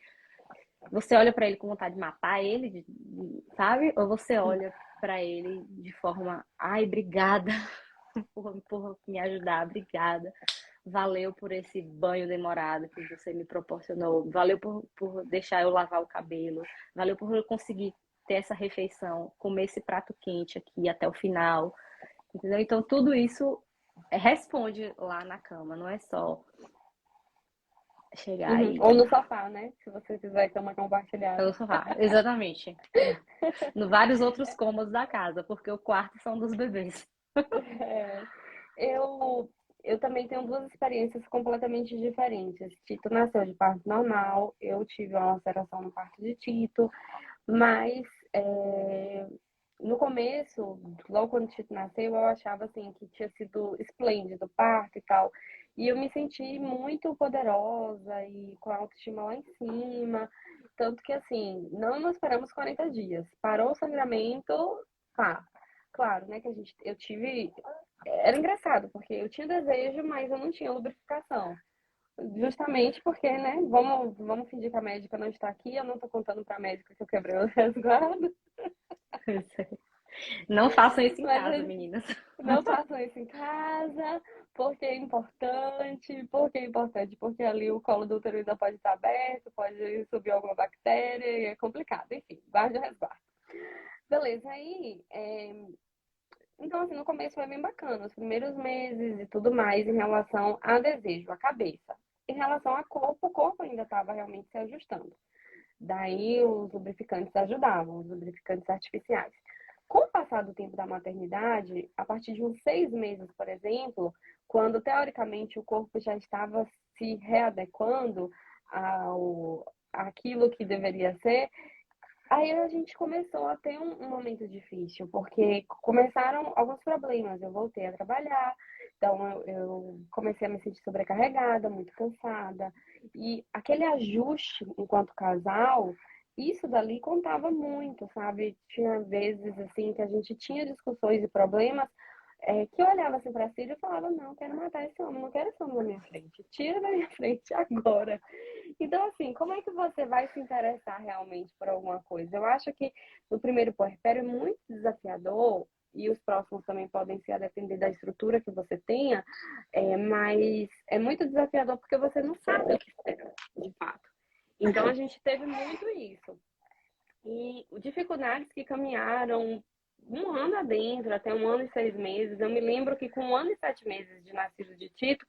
B: Você olha para ele com vontade de matar ele, sabe? Ou você olha para ele de forma, ai, obrigada por me ajudar, obrigada. Valeu por esse banho demorado que você me proporcionou. Valeu por deixar eu lavar o cabelo. Valeu por eu conseguir ter essa refeição, comer esse prato quente aqui até o final. Entendeu? Então, tudo isso responde lá na cama, não é só chegar
C: Uhum.
B: e
C: Ou no sofá, né? Se você fizer cama compartilhada.
B: pelo sofá. Exatamente. No vários outros cômodos da casa, porque o quarto são dos bebês.
C: É, eu também tenho duas experiências completamente diferentes. Tito nasceu de parto normal, eu tive uma laceração no parto de Tito, mas no começo, logo quando o Tito nasceu, eu achava assim que tinha sido esplêndido o parto e tal. E eu me senti muito poderosa e com a autoestima lá em cima. Tanto que assim, não esperamos 40 dias. Parou o sangramento, pá. Claro, né, que eu tive. Era engraçado, porque eu tinha desejo, mas eu não tinha lubrificação. Justamente porque, né, vamos fingir que a médica não está aqui, eu não tô contando pra médica que eu quebrei o resguardo.
B: Não façam isso em
C: Mas
B: casa, meninas.
C: não façam isso em casa, porque é importante, porque ali o colo do útero ainda pode estar aberto, pode subir alguma bactéria, e é complicado. Enfim, guarde o resguardo. Beleza, aí então, assim, no começo foi bem bacana, os primeiros meses e tudo mais em relação a desejo, a cabeça. Em relação a corpo, o corpo ainda estava realmente se ajustando. Daí os lubrificantes ajudavam, os lubrificantes artificiais. Com o passar do tempo da maternidade, a partir de uns 6 meses, por exemplo, quando teoricamente o corpo já estava se readequando àquilo que deveria ser, aí a gente começou a ter um momento difícil, porque começaram alguns problemas. Eu voltei a trabalhar, então eu comecei a me sentir sobrecarregada, muito cansada. E aquele ajuste enquanto casal, isso dali contava muito, sabe? Tinha vezes assim que a gente tinha discussões e problemas, que eu olhava assim para si e falava, não, quero matar esse homem, não quero esse homem na minha frente, tira da minha frente agora. Então, assim, como é que você vai se interessar realmente por alguma coisa? Eu acho que no primeiro puerpério é muito desafiador, e os próximos também podem ser a depender da estrutura que você tenha, mas é muito desafiador porque você não sabe o que espera, de fato. Então, a gente teve muito isso. E dificuldades que caminharam 1 ano adentro, até 1 ano e 6 meses. Eu me lembro que com 1 ano e 7 meses de nascido de Tito,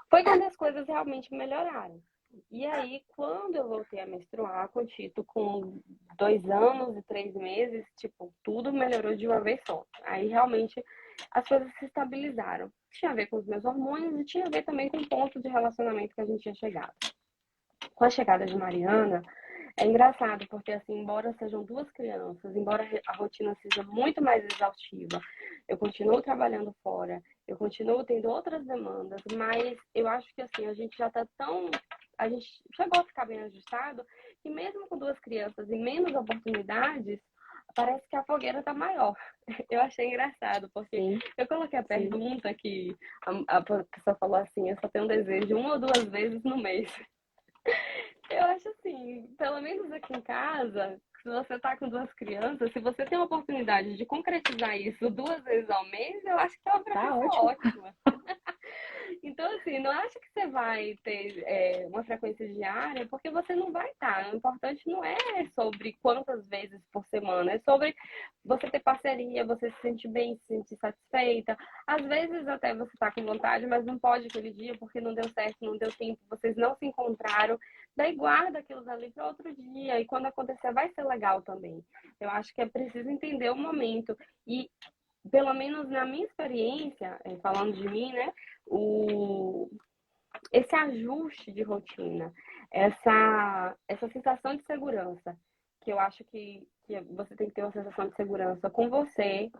C: foi quando as coisas realmente melhoraram. E aí, quando eu voltei a menstruar com o Tito com 2 anos e 3 meses, tipo, tudo melhorou de uma vez só. Aí, realmente, as coisas se estabilizaram. Tinha a ver com os meus hormônios e tinha a ver também com o ponto de relacionamento que a gente tinha chegado. Com a chegada de Mariana, é engraçado, porque assim, embora sejam duas crianças, embora a rotina seja muito mais exaustiva, eu continuo trabalhando fora, eu continuo tendo outras demandas, mas eu acho que assim, a gente já tá tão. A gente chegou a ficar bem ajustado, que mesmo com duas crianças e menos oportunidades, parece que a fogueira tá maior. Eu achei engraçado, porque
B: Sim,
C: eu coloquei a pergunta que a pessoa falou assim, eu só tenho um desejo 1 ou 2 vezes no mês. Eu acho assim, pelo menos aqui em casa, se você tá com duas crianças, se você tem a oportunidade de concretizar isso 2 vezes ao mês, eu acho que é uma
B: tá
C: frequência
B: ótimo.
C: ótima. Então, assim, não acha que você vai ter uma frequência diária, porque você não vai estar. O importante não é sobre quantas vezes por semana, é sobre você ter parceria, você se sentir bem, se sentir satisfeita. Às vezes até você tá com vontade, mas não pode aquele dia porque não deu certo, não deu tempo, vocês não se encontraram. daí guarda aquilo ali para outro dia, e quando acontecer vai ser legal também. Eu acho que é preciso entender o momento. E, pelo menos na minha experiência, falando de mim, né, esse ajuste de rotina, essa sensação de segurança, que eu acho que você tem que ter uma sensação de segurança com você,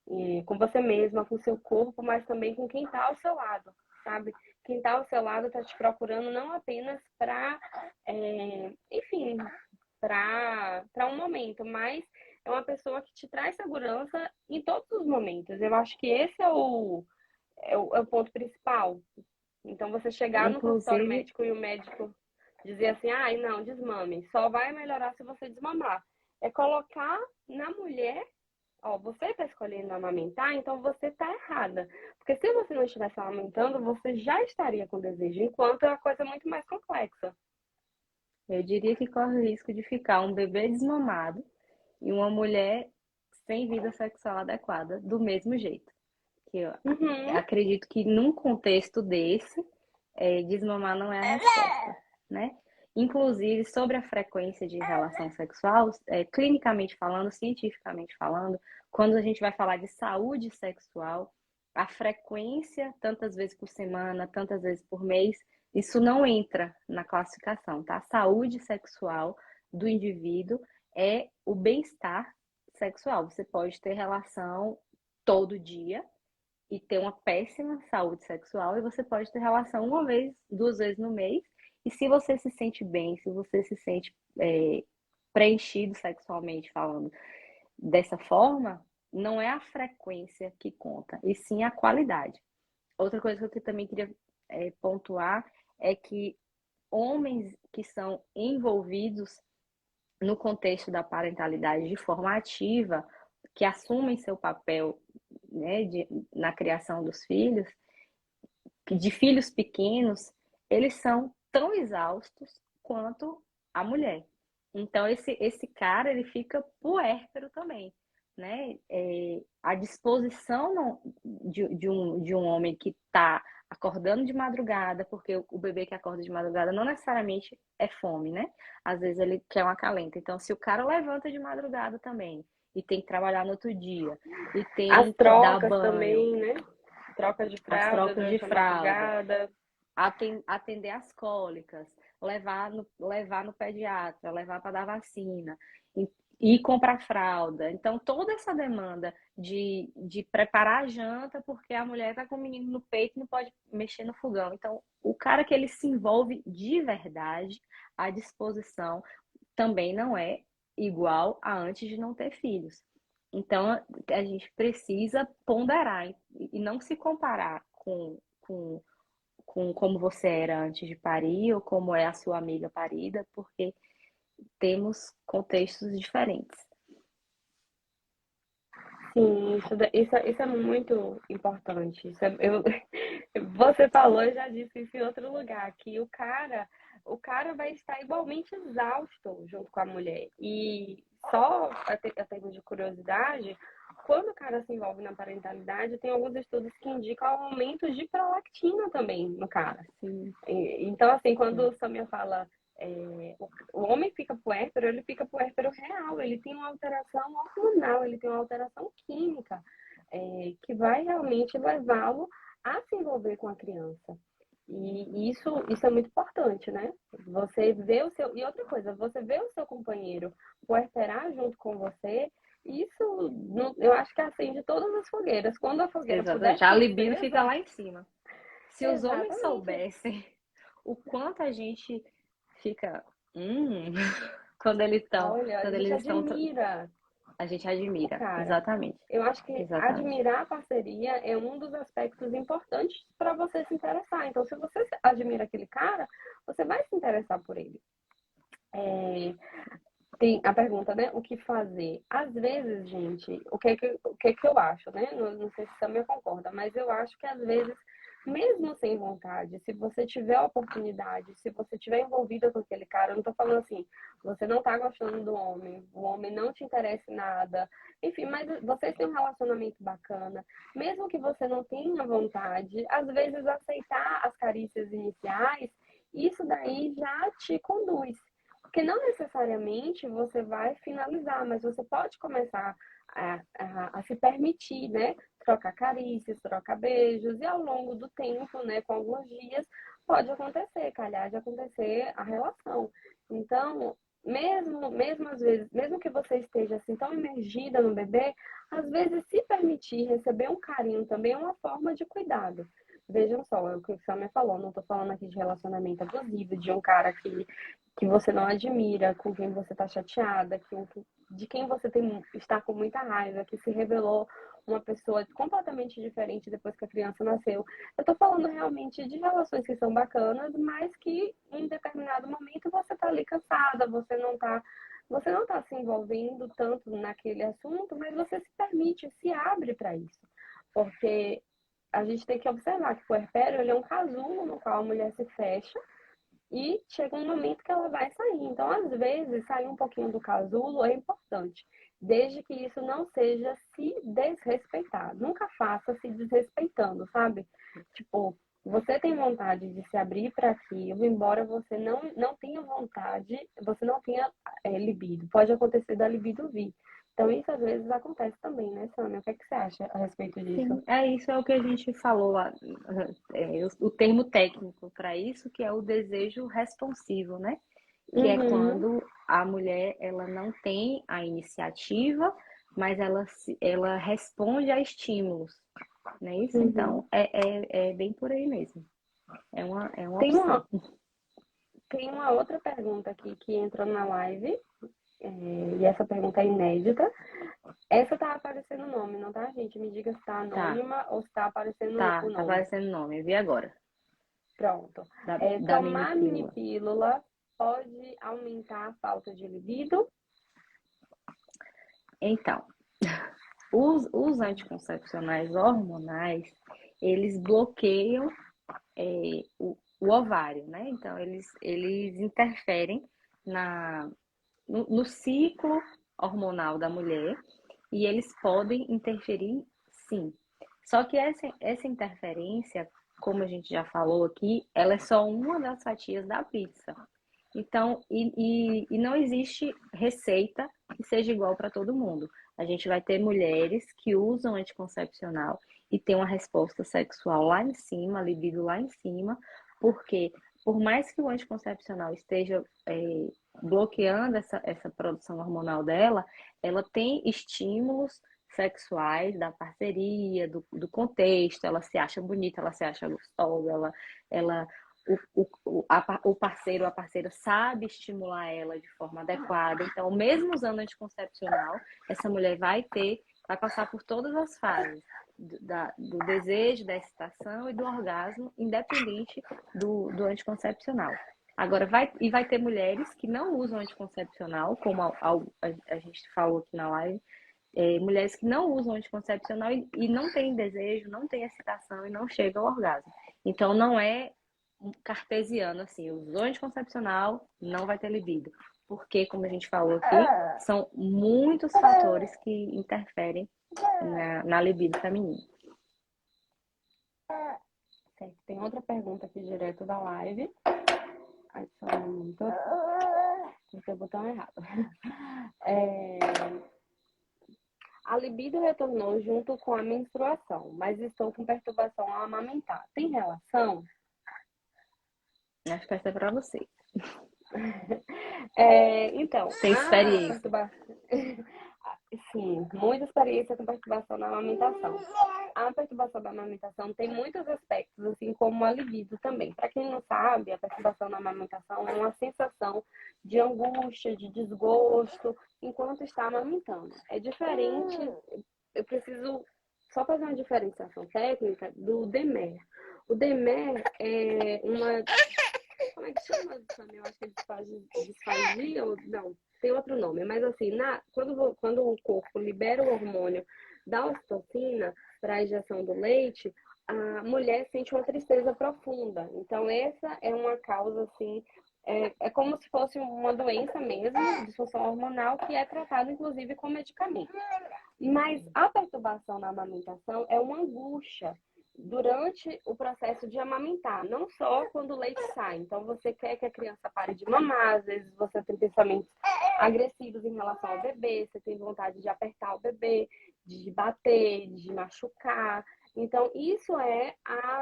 C: e com você mesma, com o seu corpo, mas também com quem está ao seu lado, sabe? Quem está ao seu lado está te procurando não apenas para, enfim, para um momento, mas é uma pessoa que te traz segurança em todos os momentos. Eu acho que esse é o ponto principal. Então, você chegar no consultório
B: Inclusive,
C: médico e o médico dizer assim, ai, não, desmame, só vai melhorar se você desmamar. É colocar na mulher, ó, você está escolhendo amamentar, então você está errada. Porque se você não estivesse amamentando, você já estaria com desejo, enquanto é uma coisa muito mais complexa.
B: eu diria que corre o risco de ficar um bebê desmamado e uma mulher sem vida sexual adequada, do mesmo jeito. Que eu
C: Uhum.
B: acredito que num contexto desse, desmamar não é a resposta, né? Inclusive, sobre a frequência de relação sexual, clinicamente falando, cientificamente falando, quando a gente vai falar de saúde sexual, a frequência, tantas vezes por semana, tantas vezes por mês, isso não entra na classificação, tá? A saúde sexual do indivíduo é o bem-estar sexual. Você pode ter relação todo dia e ter uma péssima saúde sexual, e você pode ter relação uma vez, duas vezes no mês, e se você se sente bem, se você se sente preenchido sexualmente falando dessa forma, não é a frequência que conta, e sim a qualidade. Outra coisa que eu também queria pontuar é que homens que são envolvidos no contexto da parentalidade de forma ativa, que assumem seu papel, né, na criação dos filhos, de filhos pequenos, eles são tão exaustos quanto a mulher. Então, esse cara, ele fica puérpero também, né? A disposição de um homem que está acordando de madrugada, porque o bebê que acorda de madrugada não necessariamente é fome, né? Às vezes ele quer uma acalento. Então, se o cara levanta de madrugada também e tem que trabalhar no outro dia e
C: As
B: tem que dar
C: trocas
B: banho,
C: também, né? Troca de
B: as
C: fralda
B: trocas de
C: durante a
B: fralda,
C: madrugada.
B: atender as cólicas, levar no pediatra, levar para dar vacina, e comprar fralda. Então, toda essa demanda de preparar a janta, porque a mulher está com o menino no peito e não pode mexer no fogão. Então, o cara que ele se envolve de verdade, a disposição também não é igual a antes de não ter filhos. Então, a gente precisa ponderar e não se comparar com como você era antes de parir ou como é a sua amiga parida, porque temos contextos diferentes.
C: Sim, isso é muito importante. Você falou, eu já disse isso em outro lugar, que o cara vai estar igualmente exausto junto com a mulher. E só a termos de curiosidade, quando o cara se envolve na parentalidade, tem alguns estudos que indicam aumento de prolactina também no cara.
B: Sim,
C: Então, assim, quando
B: sim.
C: o Samia fala, o homem fica puérpero, ele fica puérpero real, ele tem uma alteração hormonal, ele tem uma alteração química, que vai realmente levá-lo a se envolver com a criança. E isso é muito importante, né? Você vê o seu. E outra coisa, você vê o seu companheiro puerperar junto com você, isso eu acho que acende todas as fogueiras. Quando a fogueira puder
B: Exatamente. A
C: ser
B: libido fica
C: acesa,
B: lá em cima. Se os homens
C: exatamente.
B: soubessem o quanto a gente fica quando eles estão,
C: Olha, a
B: quando
C: gente
B: eles estão,
C: admira
B: a gente
C: o
B: admira.
C: cara.
B: Exatamente.
C: Eu acho que
B: Exatamente.
C: admirar a parceria é um dos aspectos importantes para você se interessar. Então, se você admira aquele cara, você vai se interessar por ele. Tem a pergunta, né? O que fazer? Às vezes, gente, o que eu acho, né? Não sei se você também concorda, mas eu acho que às vezes, mesmo sem vontade, se você tiver a oportunidade, se você tiver envolvida com aquele cara, eu não tô falando assim, você não tá gostando do homem, o homem não te interessa em nada, enfim, mas vocês têm um relacionamento bacana, mesmo que você não tenha vontade, às vezes aceitar as carícias iniciais isso daí já te conduz. Porque não necessariamente você vai finalizar, mas você pode começar a se permitir, né? Trocar carícias, trocar beijos, e ao longo do tempo, né, com alguns dias, pode acontecer, calhar de acontecer a relação. Então, mesmo às vezes, mesmo que você esteja assim tão imergida no bebê, às vezes se permitir receber um carinho também é uma forma de cuidado. Vejam só, é o que o Samia falou, não estou falando aqui de relacionamento abusivo, de um cara que você não admira, com quem você está chateada, de quem você está com muita raiva, que se revelou uma pessoa completamente diferente depois que a criança nasceu. Eu estou falando realmente de relações que são bacanas, mas que em determinado momento você está ali cansada, você não tá se envolvendo tanto naquele assunto, mas você se permite, se abre para isso. Porque a gente tem que observar que o puerpério ele é um casulo no qual a mulher se fecha e chega um momento que ela vai sair. Então, às vezes, sair um pouquinho do casulo é importante, desde que isso não seja se desrespeitar. Nunca faça se desrespeitando, sabe? Tipo, você tem vontade de se abrir para aquilo, embora você não tenha vontade, você não tenha libido. Pode acontecer da libido vir. Então, isso às vezes acontece também, né, Sâmia? O que é que você acha a respeito disso?
B: Sim, isso é o que a gente falou lá, o termo técnico para isso, que é o desejo responsivo, né? Que é
C: Uhum,
B: quando a mulher ela não tem a iniciativa, mas ela responde a estímulos, não é isso?
C: uhum.
B: Então, é bem por aí mesmo. É uma
C: Tem
B: opção.
C: tem uma outra pergunta aqui que entrou na live, e essa pergunta é inédita. Essa tá aparecendo o nome, não tá, gente? Me diga se tá
B: Tá,
C: anônima ou se tá aparecendo o
B: tá
C: nome.
B: aparecendo o nome, eu vi agora,
C: Pronto.
B: da mini
C: Tomar
B: pílula.
C: minipílula pode aumentar a falta de libido?
B: Então, os anticoncepcionais hormonais, eles bloqueiam o ovário, né? Então, eles interferem no ciclo hormonal da mulher e eles podem interferir, sim. Só que essa interferência, como a gente já falou aqui, ela é só uma das fatias da pizza. Então, e não existe receita que seja igual para todo mundo. A gente vai ter mulheres que usam anticoncepcional e tem uma resposta sexual lá em cima, a libido lá em cima, porque por mais que o anticoncepcional esteja bloqueando essa produção hormonal dela, ela tem estímulos sexuais da parceria, do contexto, ela se acha bonita, ela se acha gostosa, ela o parceiro ou a parceira sabe estimular ela de forma adequada. Então, mesmo usando anticoncepcional, essa mulher vai passar por todas as fases do desejo, da excitação e do orgasmo, independente do anticoncepcional. Agora, vai ter mulheres que não usam anticoncepcional, como a gente falou aqui na live, mulheres que não usam anticoncepcional e não têm desejo, não têm excitação e não chegam ao orgasmo. Então, não é cartesiano, assim, usou anticoncepcional, não vai ter libido. Porque, como a gente falou aqui, são muitos fatores que interferem na libido feminina.
C: Certo. Tem outra pergunta aqui direto da live. Ai, só um minuto. Apertei o botão errado. A libido retornou junto com a menstruação, mas estou com perturbação ao amamentar. Tem relação?
B: Acho que essa é para você.
C: Então,
B: Tem experiência.
C: Sim, muita experiência com perturbação na amamentação. A perturbação da amamentação tem muitos aspectos, assim como a libido também. Para quem não sabe, a perturbação na amamentação é uma sensação de angústia, de desgosto, enquanto está amamentando. É diferente, eu preciso só fazer uma diferenciação técnica do DMER. O DMER é uma... Como é que chama, Samir? Eu acho que é disfagia ou não, tem outro nome. Mas assim, quando o corpo libera o hormônio da ocitocina para a injeção do leite, a mulher sente uma tristeza profunda. Então, essa é uma causa, assim, é como se fosse uma doença mesmo, disfunção hormonal, que é tratada, inclusive, com medicamento. Mas a perturbação na amamentação é uma angústia. durante o processo de amamentar, não só quando o leite sai. Então, você quer que a criança pare de mamar, às vezes você tem pensamentos agressivos em relação ao bebê, você tem vontade de apertar o bebê, de bater, de machucar. Então, isso é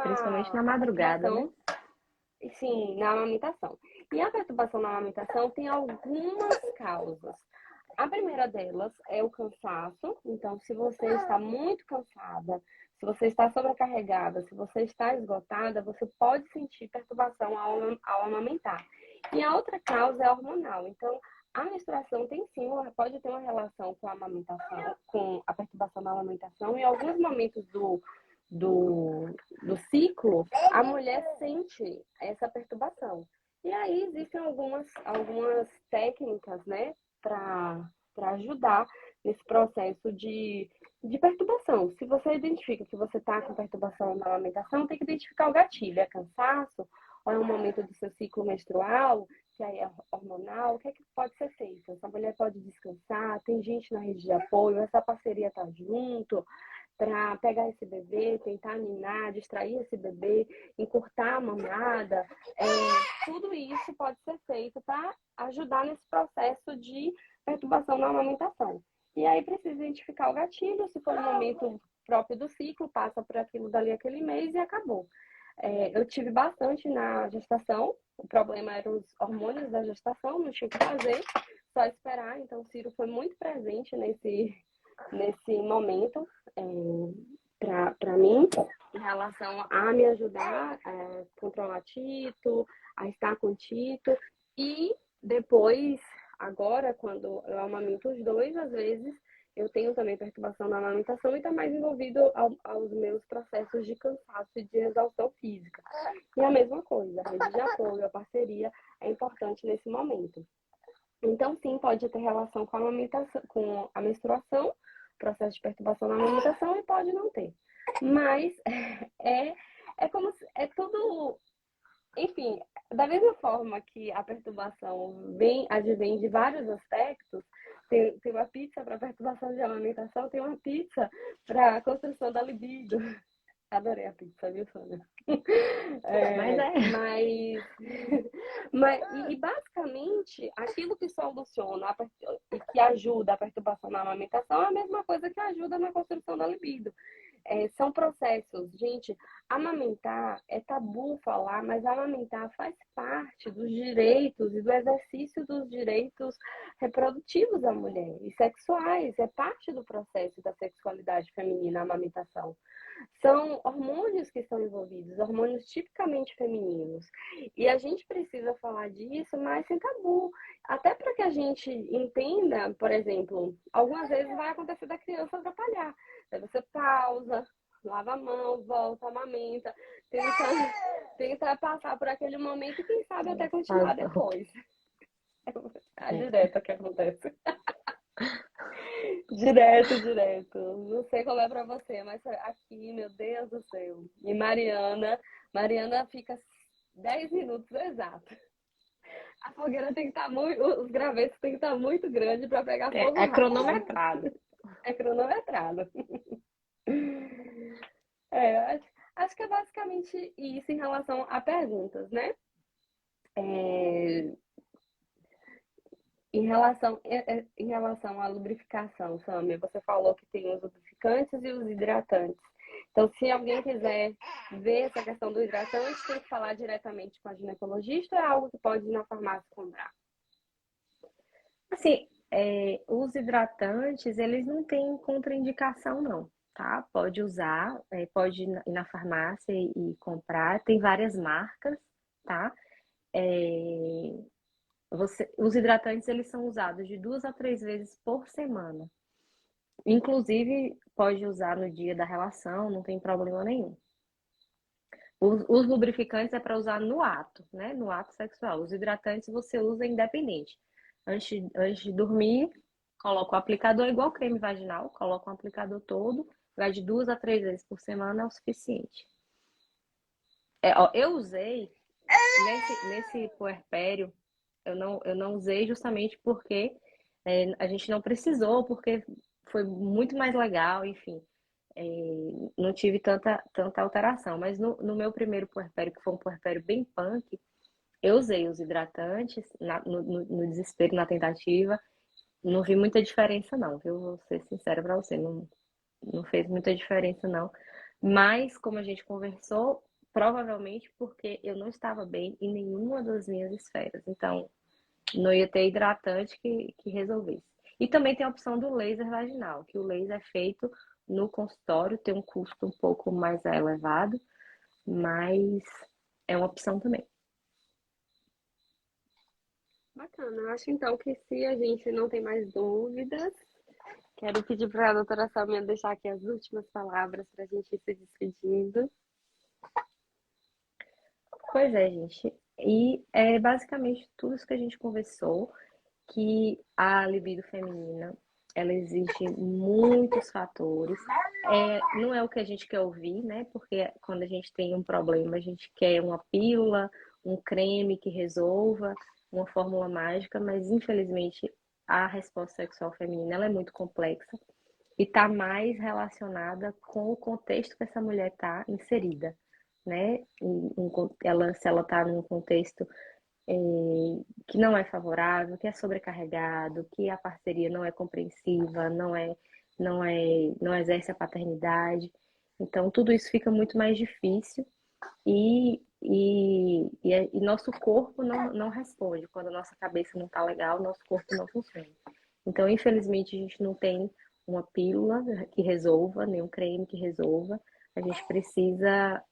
B: Principalmente na
C: a
B: madrugada, né?
C: perturbação, sim, na amamentação. E a perturbação na amamentação tem algumas causas. A primeira delas é o cansaço. Então, se você está muito cansada, se você está sobrecarregada, se você está esgotada, você pode sentir perturbação ao amamentar. E a outra causa é hormonal. Então, a menstruação tem sim, pode ter uma relação com a amamentação, com a perturbação da amamentação. Em alguns momentos do ciclo, a mulher sente essa perturbação. E aí existem algumas técnicas, né, para ajudar nesse processo de perturbação. Se você identifica que você está com perturbação na amamentação, tem que identificar o gatilho. É cansaço? Ou é um momento do seu ciclo menstrual, que aí é hormonal? O que é que pode ser feito? Essa mulher pode descansar, tem gente na rede de apoio, essa parceria está junto para pegar esse bebê, tentar ninar, distrair esse bebê, encurtar a mamada. Tudo isso pode ser feito para ajudar nesse processo de perturbação na amamentação. E aí precisa identificar o gatilho, se for no momento próprio do ciclo, passa por aquilo dali aquele mês e acabou. Eu tive bastante na gestação, o problema eram os hormônios da gestação, não tinha o que fazer, só esperar. Então o Ciro foi muito presente nesse momento para mim, em relação a me ajudar a controlar Tito, a estar com Tito. E depois, agora, quando eu amamento os dois, às vezes eu tenho também perturbação na amamentação e está mais envolvido aos meus processos de cansaço e de exaustão física. E a mesma coisa, a rede de apoio, a parceria é importante nesse momento. Então, sim, pode ter relação com a amamentação, com a menstruação, processo de perturbação na amamentação, e pode não ter. Mas é como se, é tudo, enfim, da mesma forma que a perturbação advém de vários aspectos, tem uma pizza para perturbação de amamentação, tem uma pizza para construção da libido. Adorei a pizza, viu, Sônia? E basicamente, aquilo que soluciona e que ajuda a perturbação na amamentação é a mesma coisa que ajuda na construção da libido. São processos. Gente, amamentar é tabu falar, mas amamentar faz parte dos direitos e do exercício dos direitos reprodutivos da mulher e sexuais. É parte do processo da sexualidade feminina, a amamentação. São hormônios que estão envolvidos, hormônios tipicamente femininos. E a gente precisa falar disso, mas sem tabu. Até para que a gente entenda, por exemplo, algumas vezes vai acontecer da criança atrapalhar. Aí você pausa, lava a mão, volta, amamenta, tenta passar por aquele momento e quem sabe até continuar depois. É direto que acontece. Direto. Não sei como é pra você, mas aqui, meu Deus do céu. E Mariana fica 10 minutos exato. A fogueira tem que estar os gravetos tem que estar muito grande para pegar fogo.
B: É cronometrado.
C: É cronometrado. Acho que é basicamente isso em relação a perguntas, né? Em relação à lubrificação, Samia, você falou que tem os lubrificantes e os hidratantes. Então, se alguém quiser ver essa questão do hidratante, tem que falar diretamente com a ginecologista ou é algo que pode ir na farmácia comprar?
B: Assim, os hidratantes, eles não têm contraindicação, não, tá? Pode usar, pode ir na farmácia e comprar. Tem várias marcas, tá? Os hidratantes, eles são usados de 2 a 3 vezes por semana. Inclusive, pode usar no dia da relação, não tem problema nenhum. Os lubrificantes é para usar no ato, né? No ato sexual. Os hidratantes você usa independente. Antes de dormir, coloca o aplicador, igual creme vaginal, coloca um aplicador todo, vai de 2 a 3 vezes por semana, é o suficiente. Eu usei nesse puerpério, eu não usei justamente porque a gente não precisou, porque foi muito mais legal, enfim. não tive tanta alteração. Mas no meu primeiro puerpério, que foi um puerpério bem punk, eu usei os hidratantes no desespero, na tentativa. Não vi muita diferença, não, viu? Vou ser sincera pra você, não fez muita diferença, não. Mas, como a gente conversou, provavelmente porque eu não estava bem em nenhuma das minhas esferas. Então, não ia ter hidratante que resolvesse. E também tem a opção do laser vaginal, que o laser é feito no consultório, tem um custo um pouco mais elevado, mas é uma opção também.
C: Bacana. Eu acho então que se a gente não tem mais dúvidas, quero pedir para a doutora Sâmia deixar aqui as últimas palavras para a gente ir se despedindo.
B: Pois é, gente. E é basicamente tudo isso que a gente conversou, que a libido feminina, ela exige muitos fatores. Não é o que a gente quer ouvir, né? Porque quando a gente tem um problema, a gente quer uma pílula, um creme que resolva, uma fórmula mágica, mas infelizmente a resposta sexual feminina ela é muito complexa e está mais relacionada com o contexto que essa mulher está inserida, né? Se ela está num contexto que não é favorável, que é sobrecarregado, que a parceria não é compreensiva, não exerce a paternidade. Então, tudo isso fica muito mais difícil e nosso corpo não responde. Quando a nossa cabeça não está legal, nosso corpo não funciona. Então, infelizmente, a gente não tem uma pílula que resolva, nem um creme que resolva. A gente precisa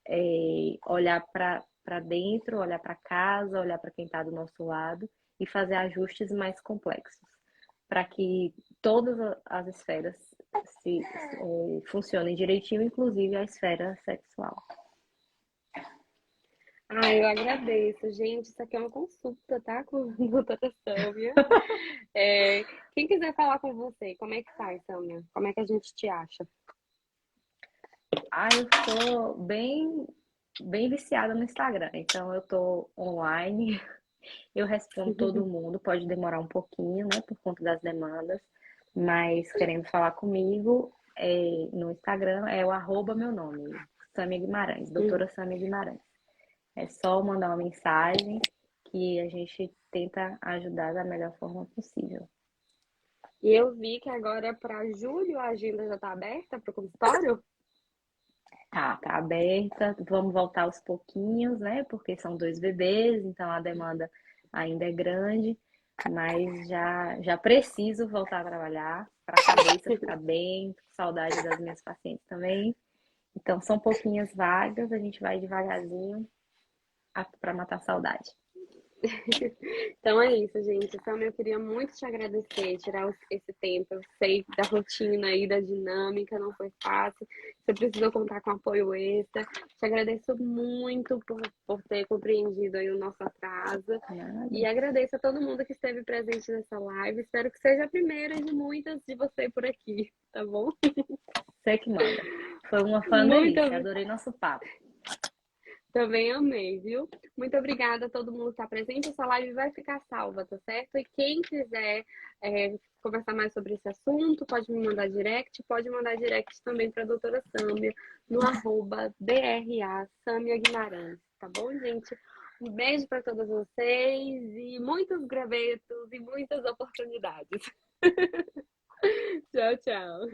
B: olhar para dentro, olhar para casa, olhar para quem está do nosso lado e fazer ajustes mais complexos para que todas as esferas funcionem direitinho, inclusive a esfera sexual.
C: Eu agradeço, gente. Isso aqui é uma consulta, tá? Com a doutora Sâmia. Quem quiser falar com você, como é que faz, Sâmia? Como é que a gente te acha?
B: Eu sou bem viciada no Instagram, então eu tô online, eu respondo todo mundo, pode demorar um pouquinho, né, por conta das demandas, mas querendo falar comigo, no Instagram é o @ meu nome, Sâmia Guimarães, doutora Sâmia Guimarães. É só mandar uma mensagem que a gente tenta ajudar da melhor forma possível.
C: E eu vi que agora para julho a agenda já está aberta para o consultório?
B: Tá aberta, vamos voltar aos pouquinhos, né? Porque são 2 bebês, então a demanda ainda é grande, mas já preciso voltar a trabalhar para a cabeça ficar bem, saudade das minhas pacientes também. Então são pouquinhas vagas, a gente vai devagarzinho para matar a saudade.
C: Então é isso, gente. Sâmia, eu queria muito te agradecer, tirar esse tempo. Eu sei da rotina aí, da dinâmica, não foi fácil. Você precisou contar com apoio extra. Te agradeço muito por ter compreendido aí o nosso atraso.
B: Nada.
C: E agradeço a todo mundo que esteve presente nessa live. Espero que seja a primeira de muitas de você por aqui, tá bom?
B: Você que manda. Foi uma fã delícia, adorei nosso papo.
C: Também amei, viu? Muito obrigada a todo mundo que está presente. Essa live vai ficar salva, tá certo? E quem quiser conversar mais sobre esse assunto, pode me mandar direct. Pode mandar direct também para a doutora Sâmia no @BRA Sâmia Guimarães. Tá bom, gente? Um beijo para todos vocês e muitos gravetos e muitas oportunidades. Tchau, tchau.